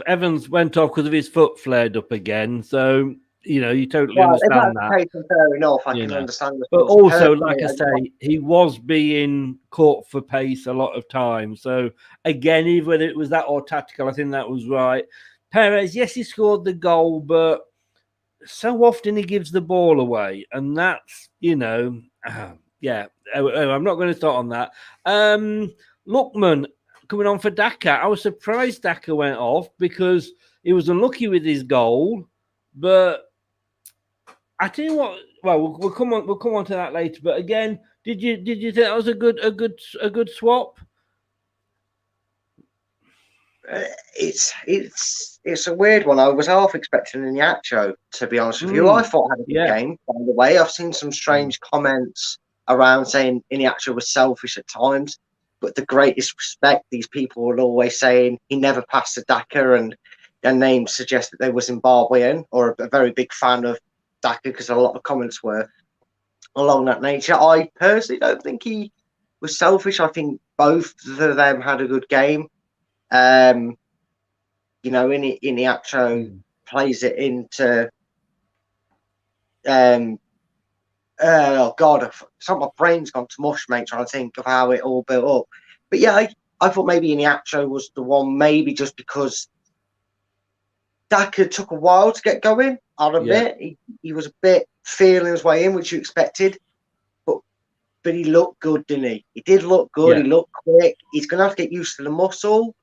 Evans went off because of his foot flared up again, so you totally understand that. Fair enough, I can understand. But also, like I say, he was being caught for pace a lot of times. So again, even whether it was that or tactical, I think that was right. Perez, yes, he scored the goal, but so often he gives the ball away, and that's I'm not going to start on that. Lookman coming on for Daka. I was surprised Daka went off because he was unlucky with his goal, but I tell you what. Well, we'll come on to that later. But again, did you think that was a good swap? It's a weird one. I was half expecting Iñárritu, to be honest with you. I thought had a good game. By the way, I've seen some strange comments around saying Iñárritu was selfish at times, but the greatest respect, these people were always saying he never passed to Daka, and their names suggest that they were Zimbabwean or a very big fan of Daka, because a lot of comments were along that nature. I personally don't think he was selfish. I think both of them had a good game. Iñárritu plays it into oh God, my brain's gone to mush, mate, trying to think of how it all built up. But yeah, I thought maybe Iñárritu was the one, maybe just because Daka took a while to get going. I'll admit he was a bit feeling his way in, which you expected, but he looked good, didn't he? He did look good. He looked quick. He's going to have to get used to the muscle,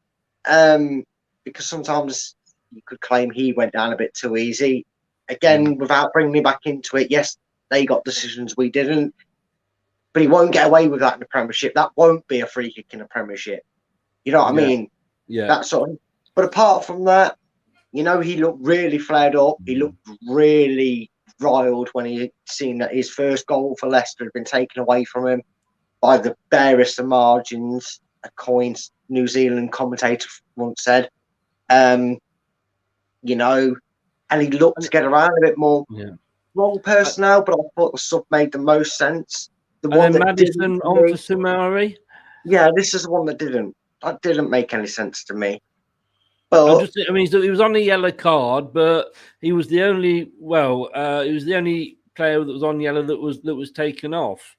because sometimes you could claim he went down a bit too easy. Again, without bringing me back into it, yes, they got decisions we didn't, but he won't get away with that in the Premiership. That won't be a free kick in the Premiership. You know what I mean? Yeah. That sort of. But apart from that, you know, he looked really flared up. He looked really riled when he seen that his first goal for Leicester had been taken away from him by the barest of margins. A coin's New Zealand commentator once said. You know, and he looked to get around a bit more. Yeah. Wrong personnel, but I thought the sub made the most sense. The And one then that Madison didn't, on for Sumari. yeah, this is the one that didn't. That didn't make any sense to me. I But mean, so he was on a yellow card, but he was the only. Well, he was the only player that was on yellow that was taken off.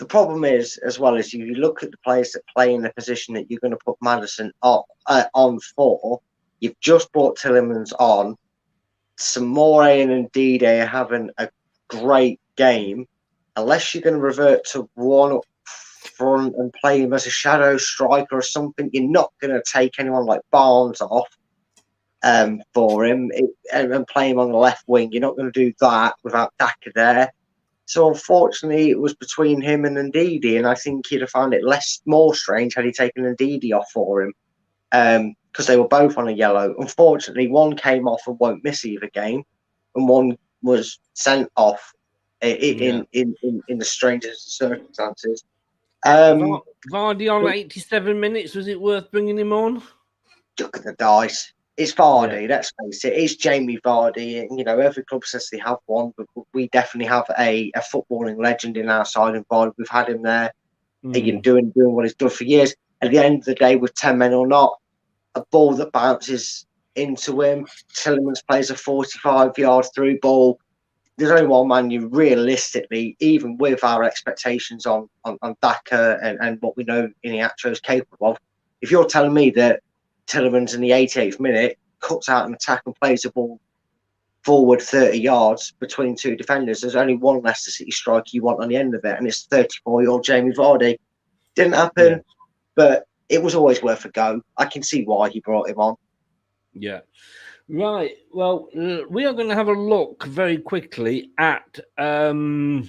the problem is, as well as you look at the players that play in the position that you're going to put Madison on for. You've just brought Tielemans on. Samore and Ndidi are having a great game. Unless you're going to revert to one up front and play him as a shadow striker or something, you're not going to take anyone like Barnes off for him and play him on the left wing. You're not going to do that without Daka there. So unfortunately, it was between him and Ndidi, and I think he'd have found it more strange had he taken Ndidi off for him, because they were both on a yellow. Unfortunately, one came off and won't miss either game, and one was sent off in the strangest circumstances. Vardy on 87 minutes. Was it worth bringing him on? Look at the dice. It's Vardy, let's face it. It's Jamie Vardy. And, you know, every club says they have one, but we definitely have a footballing legend in our side and Vardy. We've had him there, doing what he's done for years. At the end of the day, with 10 men or not, a ball that bounces into him, Tielemans plays a 45-yard through ball. There's only one man you realistically, even with our expectations on Daka and what we know Iheanacho is capable of, if you're telling me that Tielemans in the 88th minute cuts out an attack and plays the ball forward 30 yards between two defenders, there's only one Leicester City striker you want on the end of it, and it's 34-year-old Jamie Vardy. Didn't happen, but it was always worth a go. I can see why he brought him on. Yeah. Right. Well, we are going to have a look very quickly at the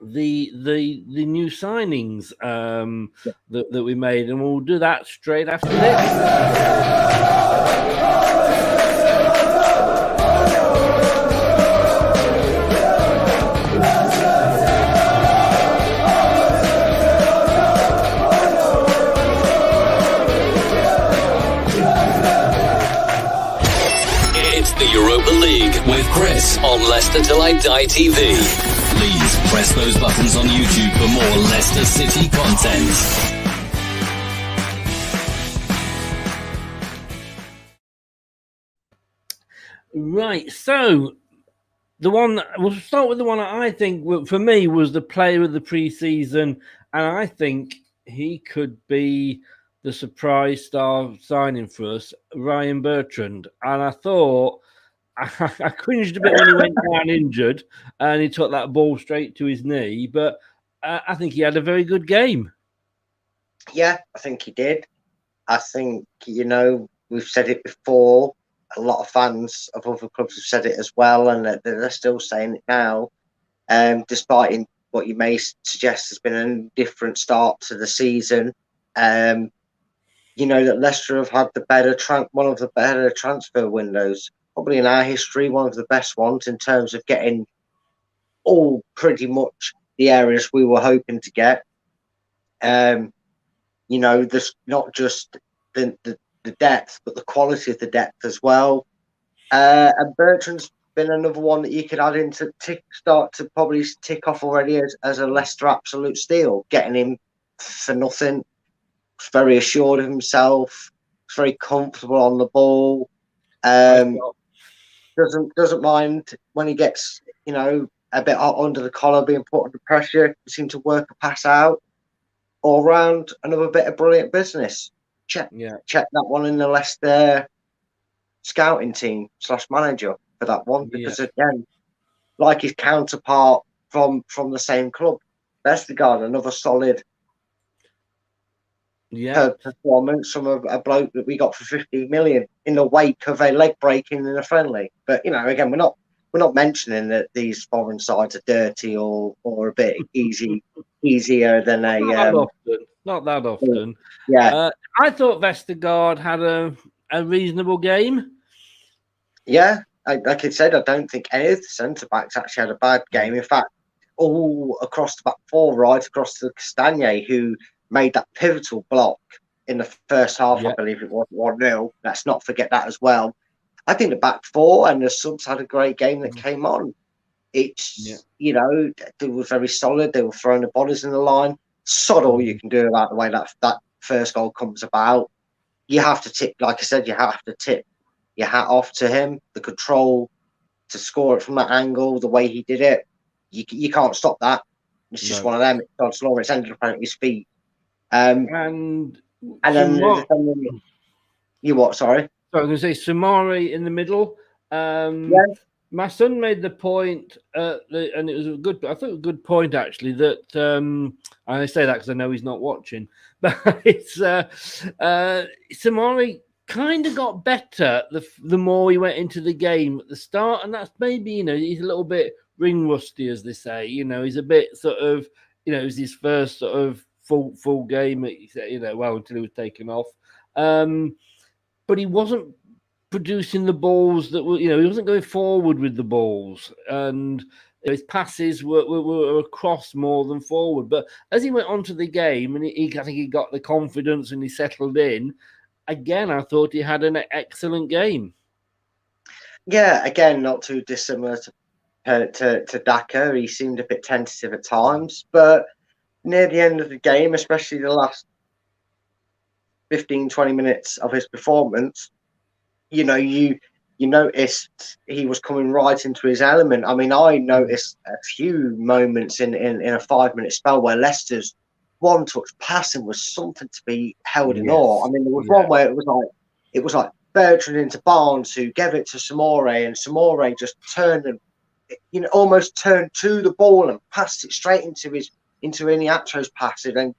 new signings that we made, and we'll do that straight after this. The Europa League with Chris on Leicester Till I Die TV. Please press those buttons on YouTube for more Leicester City content. Right, so we'll start with the one I think for me was the player of the pre-season, and I think he could be the surprise star signing for us, Ryan Bertrand. And I thought I cringed a bit when he went down injured and he took that ball straight to his knee, but I think he had a very good game. Yeah, I think he did. I think, you know, we've said it before. A lot of fans of other clubs have said it as well, and they're still saying it now. Despite what you may suggest has been a different start to the season, you know that Leicester have had one of the better transfer windows, probably in our history, one of the best ones in terms of getting all pretty much the areas we were hoping to get. You know, there's not just the depth, but the quality of the depth as well. And Bertrand's been another one that you could add in to start to probably tick off already as a Leicester absolute steal. Getting him for nothing. He's very assured of himself. He's very comfortable on the ball. Doesn't mind when he gets, you know, a bit under the collar, being put under pressure. Seem to work a pass out. All round, another bit of brilliant business. Check that one in the Leicester scouting team / manager for that one, because again, like his counterpart from the same club, Vestergaard, another solid performance from a bloke that we got for 15 million in the wake of a leg breaking in a friendly. But you know, again, we're not we're not mentioning that these foreign sides are dirty or a bit easier than Not that often. Not that often. Yeah. I thought Vestergaard had a reasonable game. Yeah, like I said, I don't think any of the centre backs actually had a bad game. In fact, all across the back four, right across to Castagne, who made that pivotal block in the first half, I believe it was 1-0. Let's not forget that as well. I think the back four and the subs had a great game that came on. It's, you know, they were very solid. They were throwing the bodies in the line. Sod all you can do about the way that first goal comes about. You have to tip, like I said, you have to tip your hat off to him. The control to score it from that angle, the way he did it, you can't stop that. It's just one of them. It's God's law. It's ended up at his feet. And then you what? Sorry. So I was going to say Samari in the middle. My son made the point, and it was a good. I thought it was a good point actually. That I say that because I know he's not watching, but it's Samari kind of got better the more he went into the game at the start, and that's maybe, you know, he's a little bit ring rusty, as they say. You know, he's a bit sort of, you know, it was his first sort of full game. You know, well, until he was taken off. But he wasn't producing the balls that were, you know, he wasn't going forward with the balls, and his passes were across more than forward. But as he went on to the game, and I think he got the confidence and he settled in, again, I thought he had an excellent game. Yeah, again, not too dissimilar to Daka. He seemed a bit tentative at times, but near the end of the game, especially the last 15, 20 minutes of his performance, you know, you noticed he was coming right into his element. I mean, I noticed a few moments in a 5-minute spell where Leicester's one-touch passing was something to be held in awe. I mean, there was one where it was like Bertrand into Barnes, who gave it to Samore, and Samore just turned and, you know, almost turned to the ball and passed it straight into Iniatro's passage and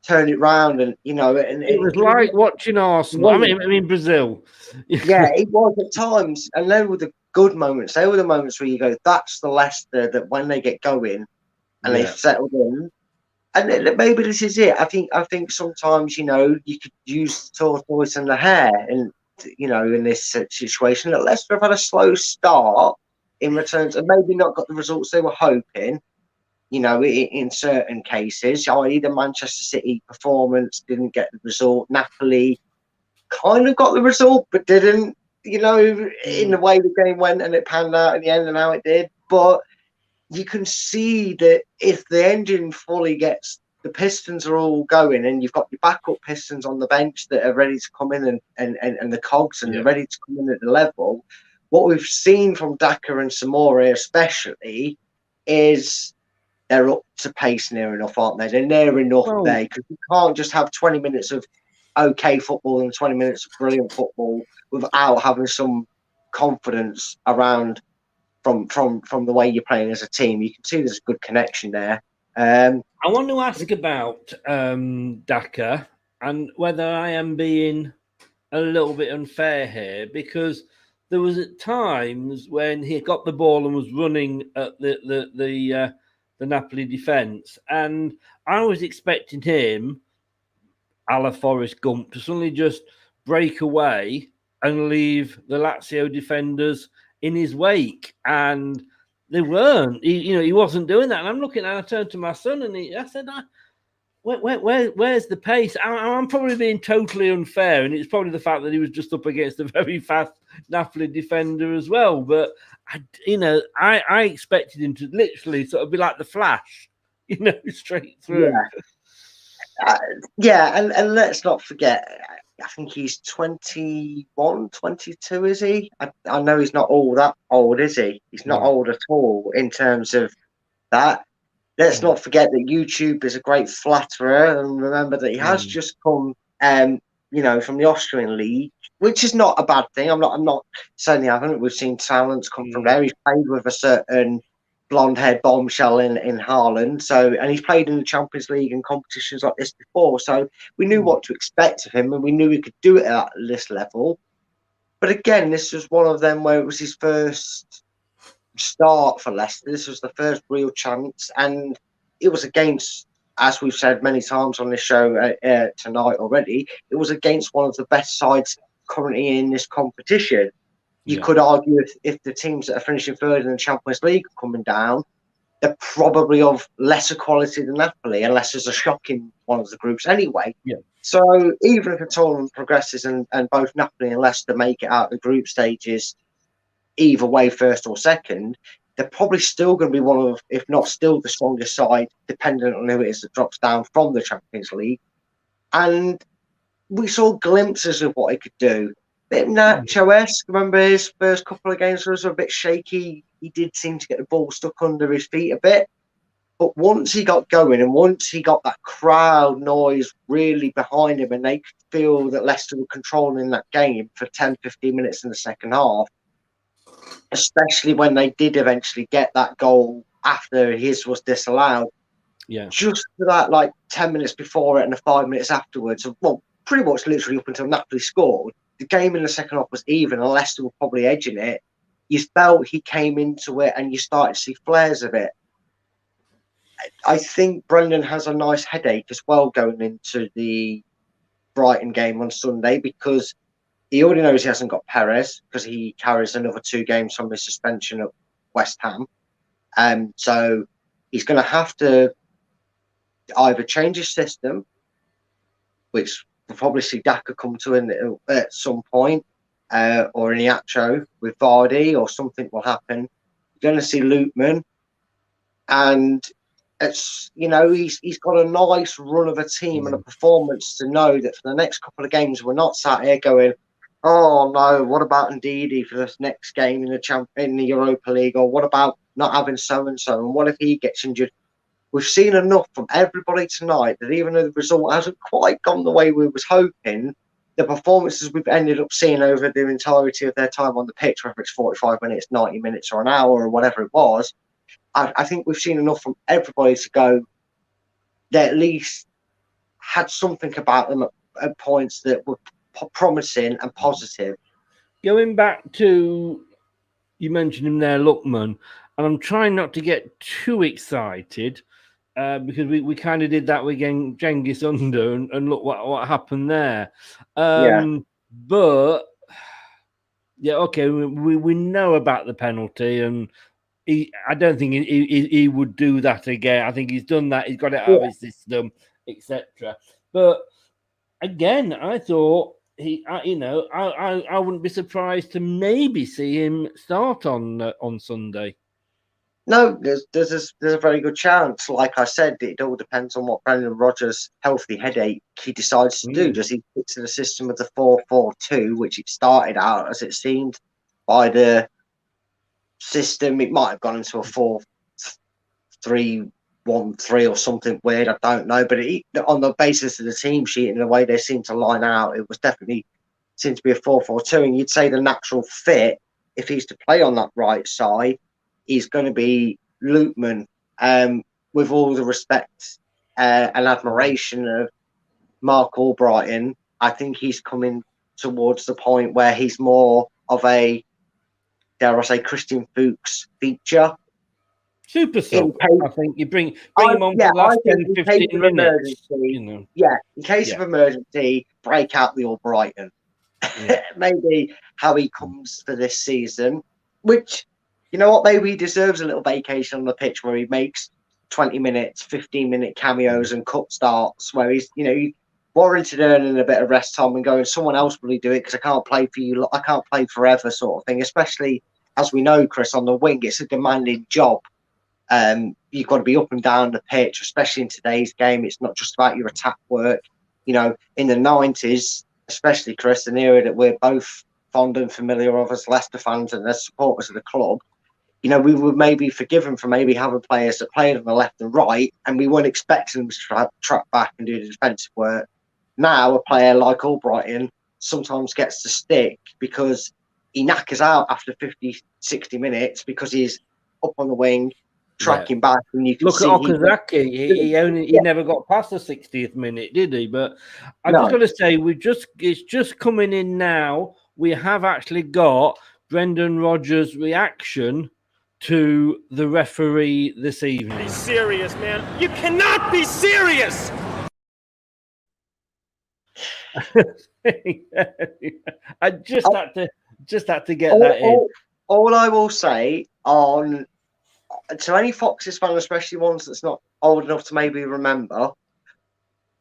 turned it round, and, you know, and it was like watching Arsenal. I mean Brazil. Yeah, it was at times, and they were the good moments. They were the moments where you go, "That's the Leicester that when they get going and they've settled in." And maybe this is it. I think sometimes, you know, you could use the tortoise and the hare, and, you know, in this situation, that Leicester have had a slow start in returns and maybe not got the results they were hoping. You know, in certain cases, i.e. the Manchester City performance didn't get the result. Napoli kind of got the result, but didn't, you know, in the way the game went and it panned out in the end and how it did. But you can see that if the engine fully gets, the pistons are all going, and you've got your backup pistons on the bench that are ready to come in and the cogs and ready to come in at the level. What we've seen from Daka and Samore especially is they're up to pace near enough, aren't they? They're near enough there, because you can't just have 20 minutes of okay football and 20 minutes of brilliant football without having some confidence around from the way you're playing as a team. You can see there's a good connection there. I want to ask about Daka and whether I am being a little bit unfair here, because there was at times when he got the ball and was running at the Napoli defence, and I was expecting him, a la Forrest Gump, to suddenly just break away and leave the Lazio defenders in his wake, and they weren't. He wasn't doing that. And I'm looking, and I turned to my son, and I said, "Where's the pace?" I'm probably being totally unfair, and it's probably the fact that he was just up against a very fast Napoli defender as well. But I expected him to literally sort of be like the Flash, straight through. And let's not forget, I think he's 21, 22, is he? I know he's not all that old, is he? He's not old at all in terms of that. Let's not forget that YouTube is a great flatterer, and remember that he has just come, from the Austrian league, which is not a bad thing. I'm not saying he haven't. We've seen talents come from there. He's played with a certain blonde-haired bombshell in Haaland, and he's played in the Champions League and competitions like this before. So we knew what to expect of him, and we knew he could do it at this level. But again, this was one of them where it was his first start for Leicester. This was the first real chance, and it was against, as we've said many times on this show tonight already, it was against one of the best sides currently in this competition. You could argue if the teams that are finishing third in the Champions League are coming down, they're probably of lesser quality than Napoli, unless there's a shock in one of the groups anyway. Yeah. So even if the tournament progresses and both Napoli and Leicester make it out the group stages, either way, first or second, they're probably still going to be one of, if not still the strongest side, depending on who it is that drops down from the Champions League. And we saw glimpses of what he could do. Bit Nacho-esque. Remember his first couple of games was a bit shaky. He did seem to get the ball stuck under his feet a bit. But once he got going and once he got that crowd noise really behind him and they could feel that Leicester were controlling that game for 10, 15 minutes in the second half, especially when they did eventually get that goal after his was disallowed. Yeah. Just for that, like 10 minutes before it and the 5 minutes afterwards, well, pretty much literally up until Napoli scored, the game in the second half was even and Leicester were probably edging it. You felt he came into it and you started to see flares of it. I think Brendan has a nice headache as well going into the Brighton game on Sunday because he already knows he hasn't got Perez because he carries another 2 games from his suspension at West Ham. So he's going to have to either change his system, which we'll probably see Daka come to at some point, or Iniacho with Vardy, or something will happen. You're going to see Lootman, and it's he's got a nice run of a team and a performance to know that for the next couple of games we're not sat here going, oh no, what about Ndidi for this next game in the Europa League, or what about not having so and so, and what if he gets injured? We've seen enough from everybody tonight that even though the result hasn't quite gone the way we was hoping, the performances we've ended up seeing over the entirety of their time on the pitch, whether it's 45 minutes, 90 minutes, or an hour, or whatever it was, I think we've seen enough from everybody to go, they at least had something about them at points that were promising and positive. Going back to, you mentioned him there, Lookman, and I'm trying not to get too excited because we kind of did that with Cengiz Under and look what happened there. But yeah, okay, we know about the penalty, and I don't think he would do that again. I think he's done that. He's got it out of his system, etc. But again, I thought I wouldn't be surprised to maybe see him start on Sunday. No, there's a very good chance. Like I said, it all depends on what Brendan Rodgers' healthy headache he decides to do. Does he stick to the system of the 4-4-2, which it started out as it seemed by the system? It might have gone into a 4-3-1-3 or something weird. I don't know, but on the basis of the team sheet and the way they seemed to line out, it was definitely seemed to be a 4-4-2. And you'd say the natural fit, if he's to play on that right side, is going to be Lootman. With all the respect and admiration of Mark Albrighton, I think he's coming towards the point where he's more of a, dare I say, Christian Fuchs feature. Super sub. I think you bring him on for the last 10, 15 minutes. Yeah, in case of emergency, break out the Albrighton. Maybe how he comes for this season, which, you know what, maybe he deserves a little vacation on the pitch where he makes 20 minutes, 15-minute cameos and cut starts where he's, warranted earning a bit of rest time and going, someone else will do it because I can't play for you. I can't play forever sort of thing, especially as we know, Chris, on the wing, it's a demanding job. You've got to be up and down the pitch, especially in today's game. It's not just about your attack work. In the 90s, especially, Chris, an era that we're both fond and familiar of as Leicester fans and as supporters of the club, we were maybe forgiven for maybe having players that played on the left and right, and we weren't expecting them to track back and do the defensive work. Now, a player like Albrighton sometimes gets to stick because he knackers out after 50, 60 minutes because he's up on the wing, tracking back. And you can look at Okazaki. He never got past the 60th minute, did he? But I'm just going to say, it's just coming in now. We have actually got Brendan Rodgers' reaction to the referee this evening. Serious, man. You cannot be serious. I just had to get that in. All I will say on to any Foxes fan, especially ones that's not old enough to maybe remember,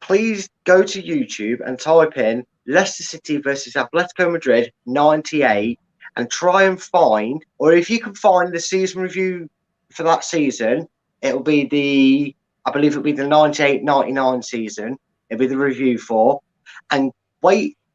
please go to YouTube and type in Leicester City versus Atletico Madrid 98 and try and find, or if you can find the season review for that season, I believe it'll be the 98-99 season. It'll be the review for, and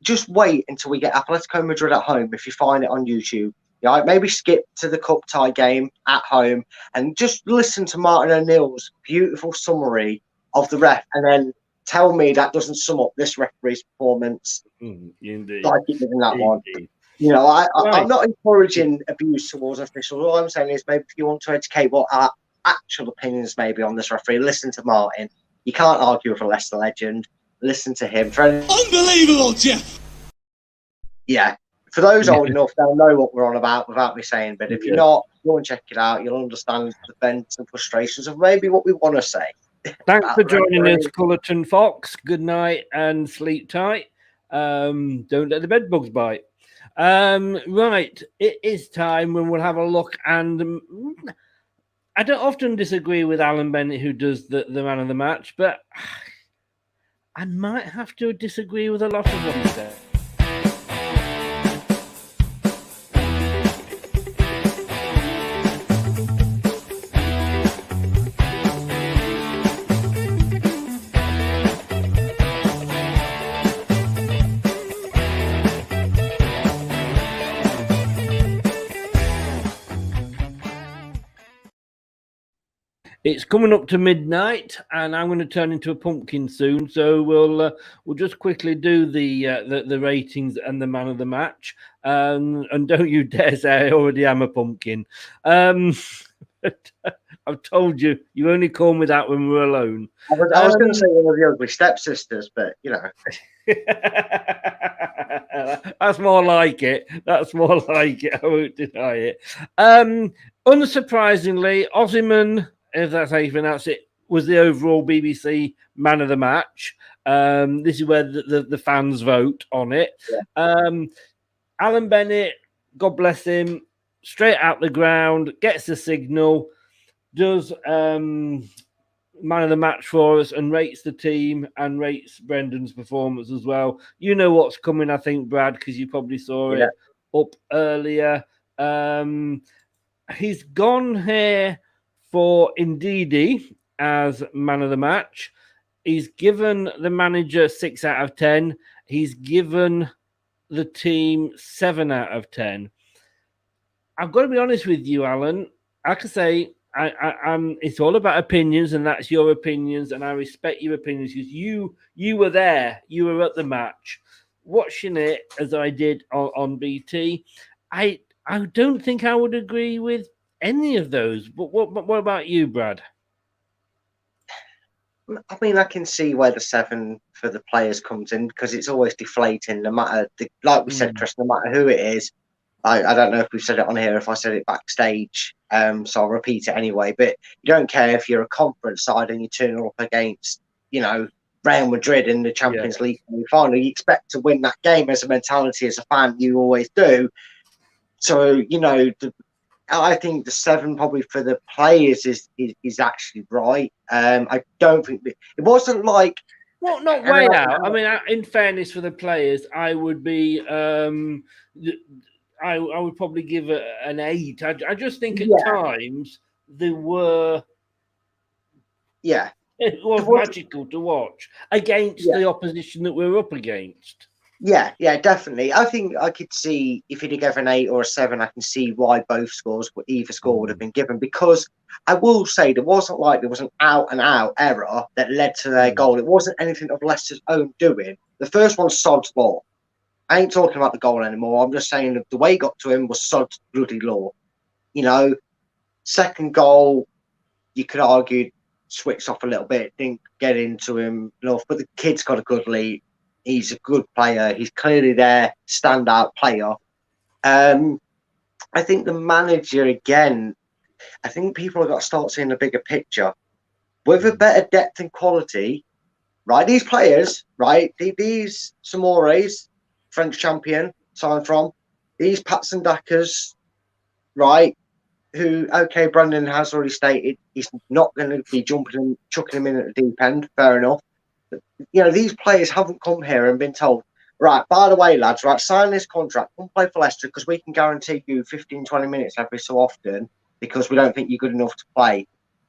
just wait until we get Atletico Madrid at home if you find it on YouTube. Yeah, maybe skip to the cup tie game at home and just listen to Martin O'Neill's beautiful summary of the ref, and then tell me that doesn't sum up this referee's performance. Indeed. Like he did in that one. Indeed. I'm not encouraging abuse towards officials. All I'm saying is maybe if you want to educate what our actual opinions may be on this referee, listen to Martin. You can't argue with a Leicester legend. Listen to him. Unbelievable, Jeff! Yeah. For those old enough, they'll know what we're on about without me saying. But if you're not, go and check it out. You'll understand the vents and frustrations of maybe what we want to say. Thanks for joining us, Cullerton Fox. Good night and sleep tight. Don't let the bed bugs bite. Right, it is time when we'll have a look. And I don't often disagree with Alan Bennett, who does the man of the match, but I might have to disagree with a lot of what he said. It's coming up to midnight, and I'm going to turn into a pumpkin soon. So we'll just quickly do the ratings and the man of the match. And don't you dare say I already am a pumpkin. I've told you, you only call me that when we're alone. I was going to say one of the ugly stepsisters, but you know. That's more like it. That's more like it. I won't deny it. Unsurprisingly, Osimhen, if that's how you pronounce it, was the overall BBC man of the match. This is where the fans vote on it. Yeah. Alan Bennett, God bless him, straight out the ground, gets the signal, does man of the match for us and rates the team and rates Brendan's performance as well. You know what's coming, I think, Brad, because you probably saw it up earlier. He's gone here for Ndidi as man of the match. He's given the manager 6 out of 10. He's given the team 7 out of 10. I've got to be honest with you, Alan. Like I say, I'm it's all about opinions, and that's your opinions, and I respect your opinions because you were there. You were at the match. Watching it as I did on BT, I don't think I would agree with any of those. But what about you, Brad? I mean, I can see where the 7 for the players comes in because it's always deflating, no matter like we said, Chris, no matter who it is. I don't know if we've said it on here, if I said it backstage, so I'll repeat it anyway. But you don't care if you're a conference side and you turn up against, Real Madrid in the Champions League final. You expect to win that game as a mentality, as a fan, you always do. So, I think the 7 probably for the players is actually right. I don't think it wasn't like not way out. I mean, in fairness for the players, I would be I would probably give it an 8. I just think at times there were it was magical to watch against the opposition that we're up against. Yeah, definitely. I think I could see if he'd give an 8 or a 7, I can see why either score would have been given. Because I will say there wasn't like there was an out and out error that led to their goal. It wasn't anything of Leicester's own doing. The first one's sod's law. I ain't talking about the goal anymore. I'm just saying that the way he got to him was sod's bloody law. Second goal, you could argue switched off a little bit, didn't get into him enough, but the kid's got a good lead. He's a good player. He's clearly their standout player. I think the manager, again, I think people have got to start seeing the bigger picture. With a better depth and quality, right? These players, right? These Samores, French champion, signed from, these Patson Dackers, right? Who, okay, Brandon has already stated he's not going to be jumping and chucking him in at the deep end. Fair enough. But, these players haven't come here and been told, right, by the way, lads, right, sign this contract, come play for Leicester because we can guarantee you 15, 20 minutes every so often because we don't think you're good enough to play.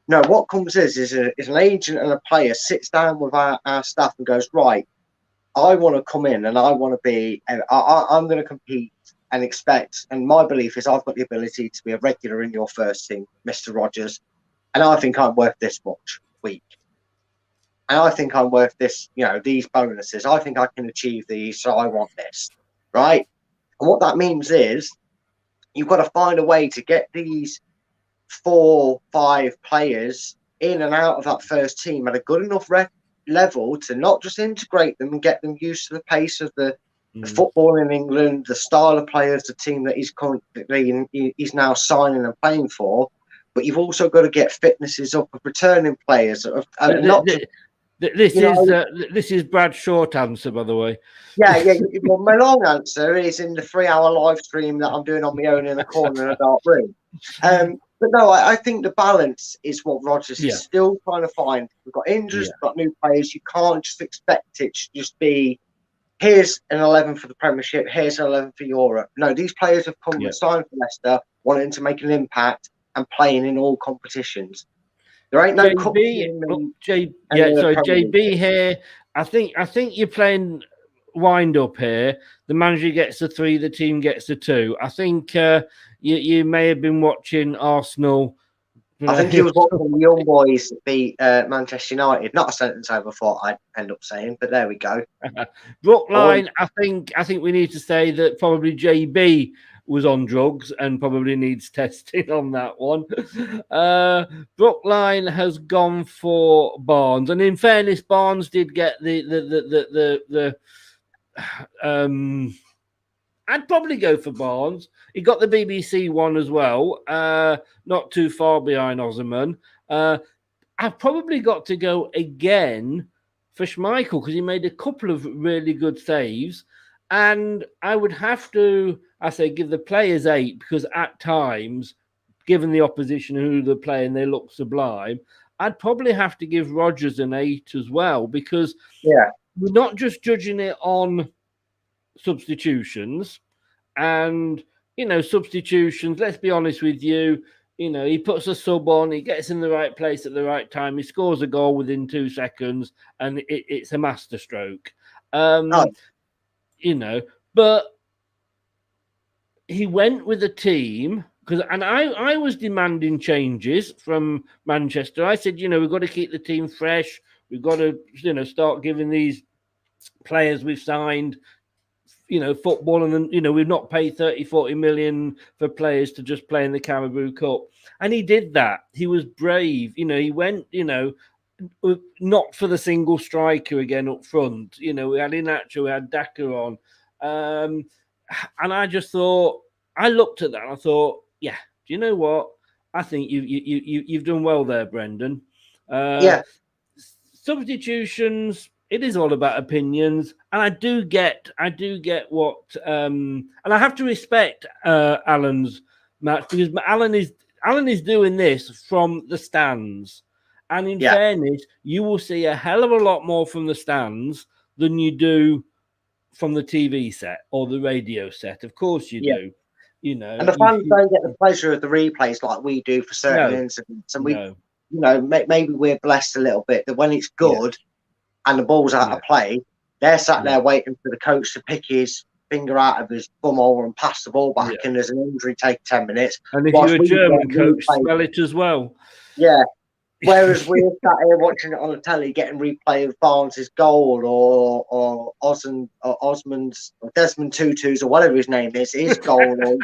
No, what comes is an agent and a player sits down with our staff and goes, right, I want to come in and I want to be, I'm going to compete and expect. And my belief is I've got the ability to be a regular in your first team, Mr. Rogers. And I think I'm worth this much a week. And I think I'm worth this, these bonuses. I think I can achieve these. So I want this. Right. And what that means is you've got to find a way to get these 4, 5 players in and out of that first team at a good enough level to not just integrate them and get them used to the pace of the football in England, the style of players, the team that he's now signing and playing for, but you've also got to get fitnesses up of returning players. This is Brad's short answer, by the way. Yeah. Well, my long answer is in the 3-hour live stream that I'm doing on my own in a corner in a dark room. But no, I think the balance is what Rodgers is still trying to find. We've got injuries, we've got new players. You can't just expect it to just be, here's an 11 for the Premiership, here's an 11 for Europe. No, these players have come and signed for Leicester, wanting to make an impact and playing in all competitions. There ain't no JB here. I think you're playing wind up here. The manager gets a 3, the team gets a 2. I think you may have been watching Arsenal. I think he was watching the young boys beat Manchester United. Not a sentence I ever thought I'd end up saying, but there we go. Brookline, I think we need to say that probably JB was on drugs and probably needs testing on that one. Brookline has gone for Barnes, and in fairness, Barnes did get the I'd probably go for Barnes. He got the BBC one as well, not too far behind Osman. I've probably got to go again for Schmeichel because he made a couple of really good saves. And I would have to, give the players 8 because at times, given the opposition who they're playing, they look sublime. I'd probably have to give Rodgers an 8 as well because we're not just judging it on substitutions. And, substitutions, let's be honest with you, he puts a sub on, he gets in the right place at the right time, he scores a goal within 2 seconds, and it's a masterstroke. But he went with a team and I was demanding changes from Manchester. I said, we've got to keep the team fresh. We've got to, start giving these players we've signed, football. And then, we've not paid 30-40 million for players to just play in the Carabao Cup. And he did that. He was brave. He went, not for the single striker again up front. We had Inacho, we had Daka on. And I just thought, I looked at that and I thought, do you know what? I think you've done well there, Brendan. Substitutions, it is all about opinions. And I do get what, and I have to respect Alan's match because Alan is doing this from the stands. And in fairness, you will see a hell of a lot more from the stands than you do from the TV set or the radio set. Of course you do. And the fans don't get the pleasure of the replays like we do for certain incidents. And maybe we're blessed a little bit that when it's good and the ball's out of play, they're sat there waiting for the coach to pick his finger out of his bumhole and pass the ball back, and there's an injury take 10 minutes. And if you're a German coach, smell it as well. Yeah. Whereas we're sat here watching it on the telly, getting replay of Barnes' goal or Osman's or Desmond Tutu's or whatever his name is, his goal, or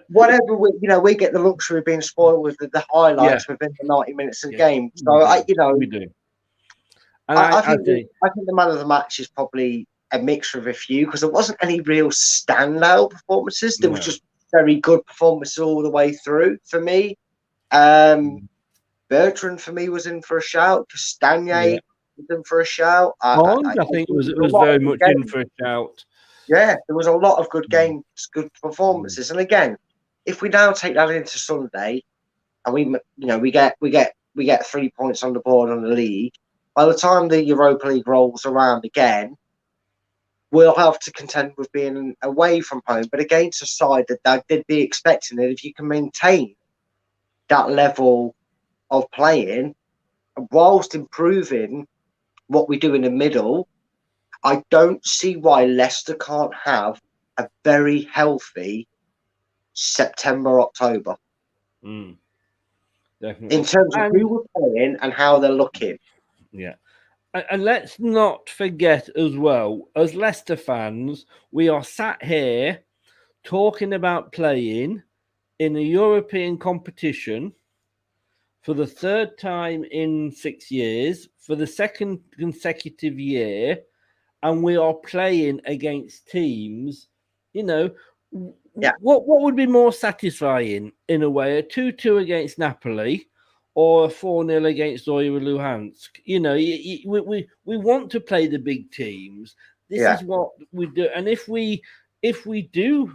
whatever. We get the luxury of being spoiled with the highlights within the 90 minutes of the game. So we do. And I think the man of the match is probably a mixture of a few because there wasn't any real standout performances. There was just very good performances all the way through for me. Bertrand for me was in for a shout. Castagne was in for a shout. I think it was very much in for a shout. Yeah, there was a lot of good games, good performances, and again, if we now take that into Sunday, and we get 3 points on the board on the league, by the time the Europa League rolls around again, we'll have to contend with being away from home, but against a side that did be expecting it. If you can maintain that level of playing whilst improving what we do in the middle, I don't see why Leicester can't have a very healthy September, October. Definitely. In terms of who we're playing and how they're looking. Yeah. And let's not forget as well, as Leicester fans, we are sat here talking about playing in a European competition for the third time in 6 years, for the second consecutive year, and we are playing against teams, what would be more satisfying in a way, a 2-2 against Napoli or a 4-0 against Oyer Luhansk? We want to play the big teams. This is what we do. And if we do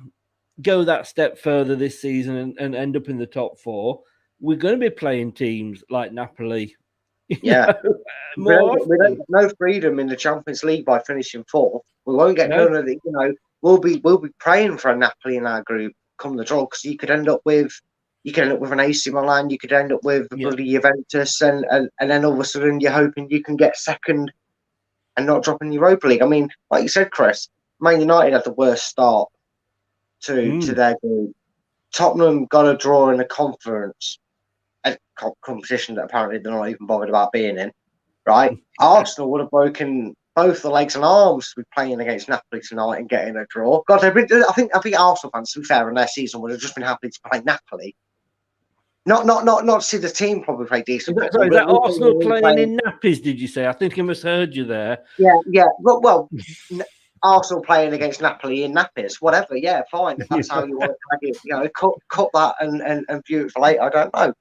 go that step further this season and end up in the top 4, we're going to be playing teams like Napoli. Yeah. We don't get no freedom in the Champions League by finishing 4th. We won't get none of the, we'll be praying for a Napoli in our group come the draw, because you could end up with an AC Milan, you could end up with bloody Juventus, and then all of a sudden you're hoping you can get second and not drop in the Europa League. I mean, like you said, Chris, Man United had the worst start to their group. Tottenham got a draw in a conference, a competition that apparently they're not even bothered about being in, right? Arsenal would have broken both the legs and arms to be playing against Napoli tonight and getting a draw. God, I think Arsenal fans, to be fair, in their season would have just been happy to play Napoli. Not see the team probably play decent. Is that Arsenal playing in nappies, did you say? I think I misheard you there. Yeah. Well, Arsenal playing against Napoli in nappies, whatever. Yeah, fine. If that's how you want to play it, cut that and view it for later. I don't know.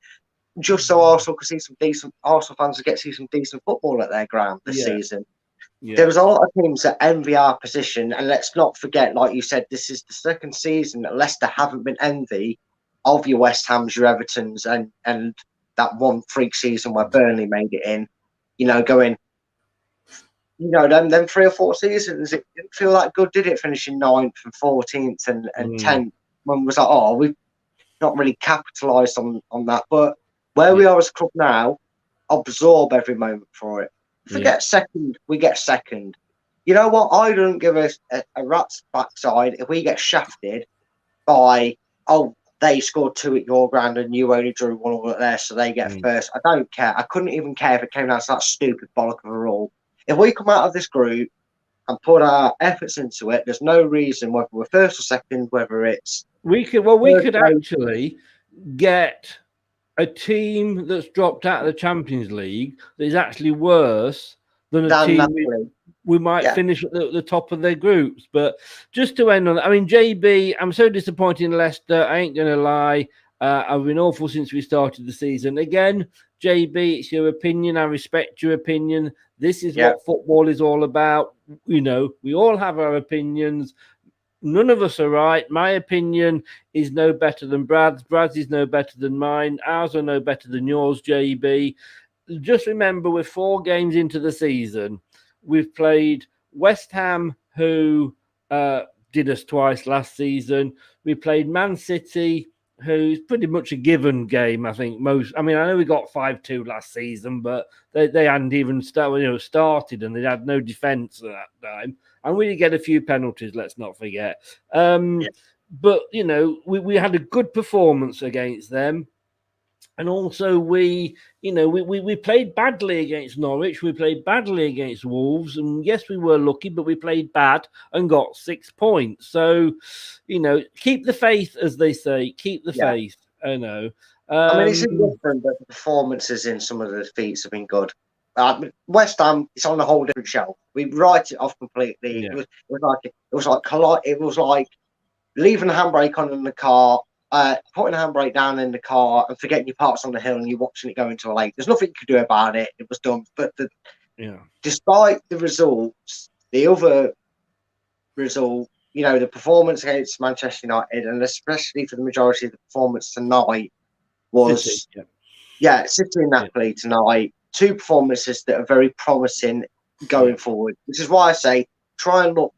Just so Arsenal could see some decent, Arsenal fans would get to see some decent football at their ground this season. Yeah. There was a lot of teams that envy our position, and let's not forget, like you said, this is the second season that Leicester haven't been envy of your West Hams, your Evertons, and that one freak season where Burnley made it in. Going, them 3 or 4 seasons, it didn't feel that good, did it? Finishing 9th and 14th and 10th, when it was like, we've not really capitalised on that. But where we are as a club now, absorb every moment for it. Forget second, we get second. You know what? I don't give a rat's backside if we get shafted by, they scored 2 at your ground and you only drew 1 all at there, so they get first. I don't care. I couldn't even care if it came down to that stupid bollock of a rule. If we come out of this group and put our efforts into it, there's no reason whether we're first or second, whether it's... We could actually get a team that's dropped out of the Champions League that is actually worse than a team we might finish at the top of their groups. But just to end on that, I mean, JB, I'm so disappointed in Leicester. I ain't going to lie. I've been awful since we started the season. Again, JB, it's your opinion. I respect your opinion. This is what football is all about. We all have our opinions. None of us are right. My opinion is no better than Brad's. Brad's is no better than mine. Ours are no better than yours, JB. Just remember, we're 4 games into the season. We've played West Ham, who did us twice last season. We played Man City, who's pretty much a given game, I think. I know we got 5-2 last season, but they hadn't even started, and they had no defence at that time. And we did get a few penalties, let's not forget. But, we had a good performance against them. And also we played badly against Norwich. We played badly against Wolves. And yes, we were lucky, but we played bad and got 6 points. So, keep the faith, as they say. Keep the faith. I know. It's different, but the performances in some of the defeats have been good. West Ham, it's on a whole different shelf. We write it off completely. It was like leaving the handbrake on in the car, putting the handbrake down in the car and forgetting your parts on the hill and you're watching it go into a lake. There's nothing you could do about it. It was done. But despite the results, the other result, the performance against Manchester United, and especially for the majority of the performance tonight, was City and Napoli tonight. Two performances that are very promising going forward, which is why I say try and look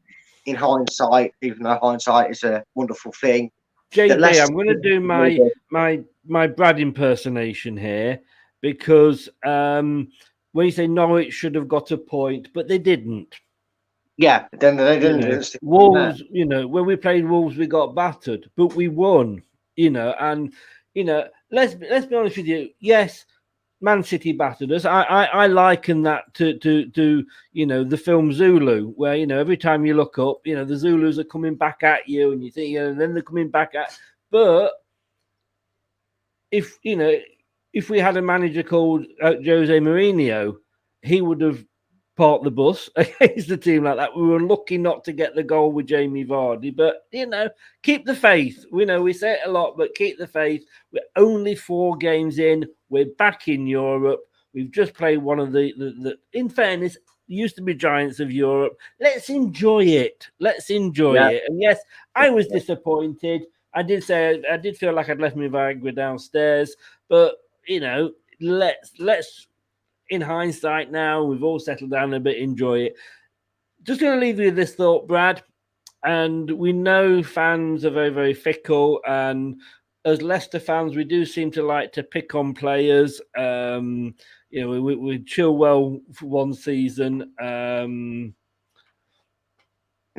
in hindsight, even though hindsight is a wonderful thing. JB, I'm going to do my Brad impersonation here, because when you say Norwich should have got a point, but they didn't. Yeah, then they didn't. Wolves, when we played Wolves, we got battered, but we won. And let's be honest with you. Yes, Man City battered us. I liken that to the film Zulu, where every time you look up, the Zulus are coming back at you, and you think, and then they're coming back at. But if we had a manager called Jose Mourinho, he would have parked the bus against the team like that. We were lucky not to get the goal with Jamie Vardy, but keep the faith. We say it a lot, but keep the faith. We're only 4 games in. We're back in Europe. We've just played one of the in fairness, used to be giants of Europe. Let's enjoy it. It. And yes, I was disappointed. I did feel like I'd left my Viagra downstairs, but let's in hindsight now, we've all settled down a bit, enjoy it. Just going to leave you with this thought, Brad. And we know fans are very, very fickle, and as Leicester fans, we do seem to like to pick on players. We chill well for one season. But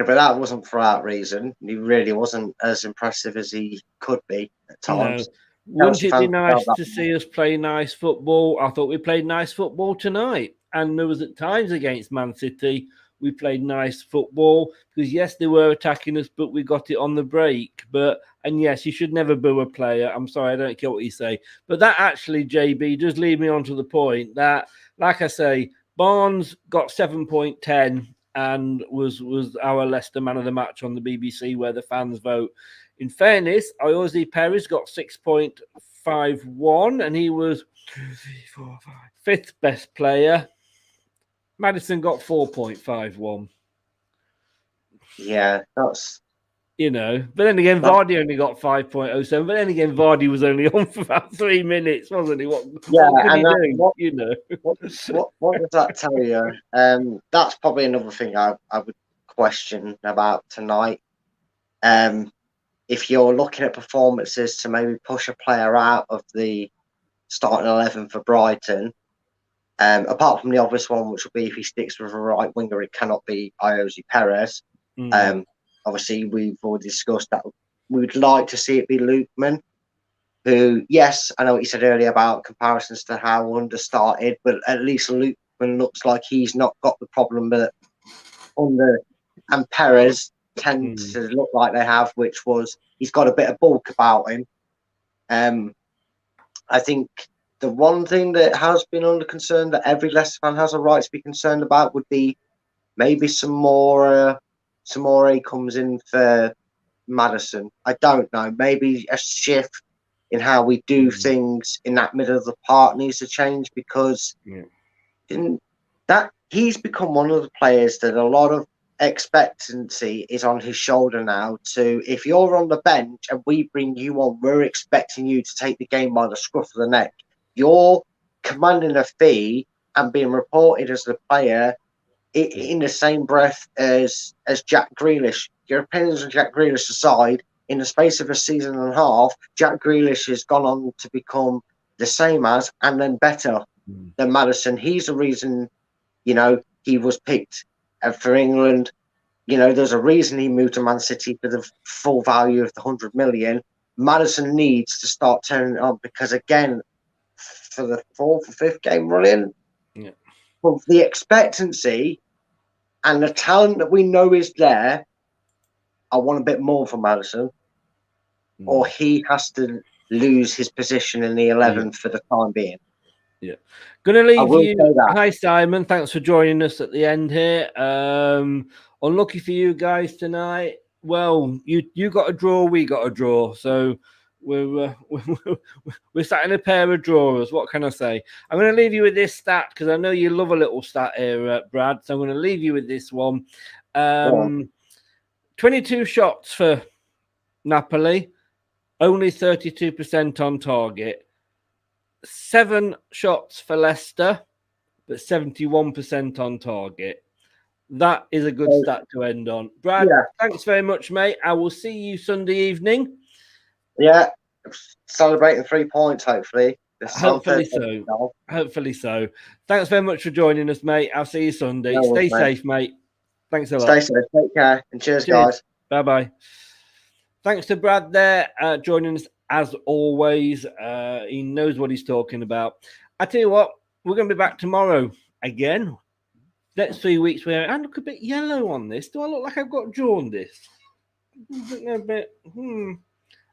that wasn't for that reason. He really wasn't as impressive as he could be at times. Wouldn't it be nice to see us play nice football? I thought we played nice football tonight. And there was at times against Man City, we played nice football because, yes, they were attacking us, but we got it on the break. And yes, you should never boo a player. I'm sorry, I don't care what you say. But that actually, JB, does lead me on to the point that, like I say, Barnes got 7.10 and was our Leicester man of the match on the BBC where the fans vote. In fairness, Iosi Perez got 6.51 and he was 5th best player. Maddison got 4.51. Yeah, that's... But then again, Vardy only got 5.07. But then again, Vardy was only on for about 3 minutes, wasn't he? What could he do? What does that tell you? That's probably another thing I would question about tonight. If you're looking at performances to maybe push a player out of the starting 11 for Brighton, apart from the obvious one, which will be if he sticks with a right winger, it cannot be Iosi Perez. Obviously, we've already discussed that we would like to see it be Lookman, who, yes, I know what you said earlier about comparisons to how Under started, but at least Lookman looks like he's not got the problem that Under and Perez tend to look like they have, which was he's got a bit of bulk about him. I think the one thing that has been under concern that every Leicester fan has a right to be concerned about would be maybe some more comes in for Maddison. I don't know. Maybe a shift in how we do things in that middle of the park needs to change because that he's become one of the players that a lot of expectancy is on his shoulder now. To if you're on the bench and we bring you on, we're expecting you to take the game by the scruff of the neck. You're commanding a fee and being reported as the player in the same breath as Jack Grealish. Your opinions on Jack Grealish aside, in the space of a season and a half, Jack Grealish has gone on to become the same as and then better than Maddison. He's the reason, he was picked for England. There's a reason he moved to Man City for the full value of the 100 million. Maddison needs to start turning it on because, again, for the 4th or 5th game running, well, the expectancy and the talent that we know is there, I want a bit more from Maddison, or he has to lose his position in the 11 for the time being. Yeah. Going to leave you. Hi, Simon. Thanks for joining us at the end here. Unlucky for you guys tonight. well, you got a draw, we got a draw. So we're sat in a pair of drawers. What can I say? I'm going to leave you with this stat because I know you love a little stat here, Brad. So I'm going to leave you with this one. 22 shots for Napoli, only 32% on target. 7 shots for Leicester, but 71% on target. That is a good stat to end on. Brad, thanks very much, mate. I will see you Sunday evening. Yeah, celebrating 3 points, hopefully. Hopefully so. Hopefully so. Thanks very much for joining us, mate. I'll see you Sunday. Stay safe, mate. Thanks a lot. Stay safe. Take care. And cheers. Guys. Bye-bye. Thanks to Brad there, joining us as always. He knows what he's talking about. I tell you what, we're going to be back tomorrow again. Next 3 weeks, I look a bit yellow on this. Do I look like I've got jaundice?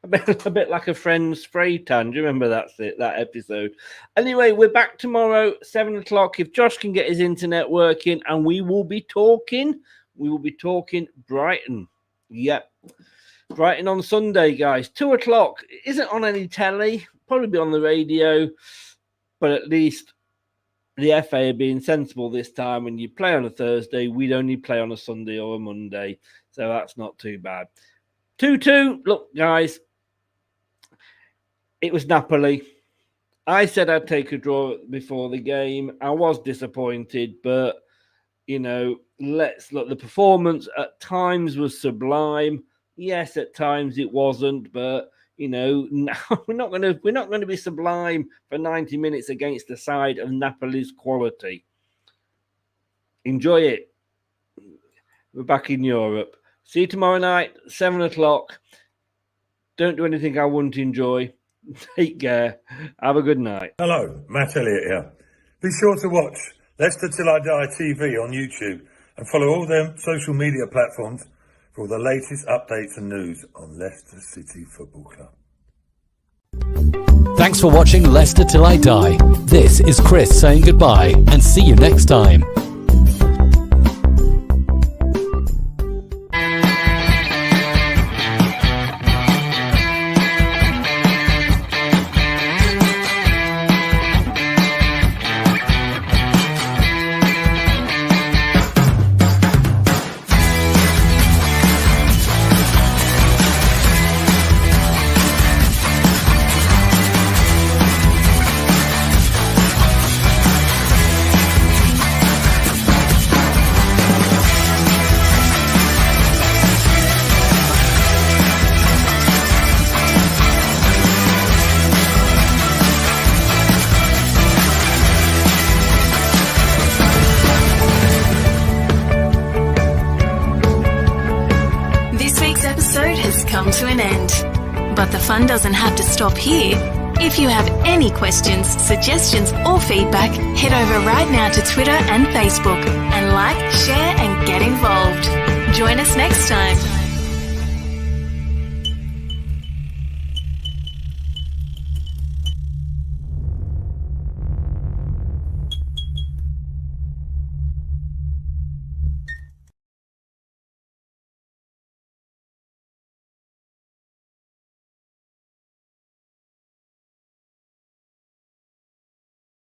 A bit like a friend's spray tan. Do you remember that episode? Anyway, we're back tomorrow, 7 o'clock. If Josh can get his internet working, and we will be talking Brighton. Yep. Brighton on Sunday, guys. 2 o'clock. Isn't on any telly. Probably be on the radio. But at least the FA are being sensible this time. When you play on a Thursday, we'd only play on a Sunday or a Monday. So that's not too bad. 2-2. Look, guys. It was Napoli. I said I'd take a draw before the game. I was disappointed, but, let's look. The performance at times was sublime. Yes, at times it wasn't, but, we're not going to be sublime for 90 minutes against the side of Napoli's quality. Enjoy it. We're back in Europe. See you tomorrow night, 7 o'clock. Don't do anything I wouldn't enjoy. Take care. Have a good night. Hello, Matt Elliott here. Be sure to watch Leicester Till I Die TV on YouTube and follow all them social media platforms for all the latest updates and news on Leicester City Football Club. Thanks for watching Leicester Till I Die. This is Chris saying goodbye and see you next time. To an end. But the fun doesn't have to stop here. If you have any questions, suggestions or feedback, head over right now to Twitter and Facebook and like, share and get involved. Join us next time.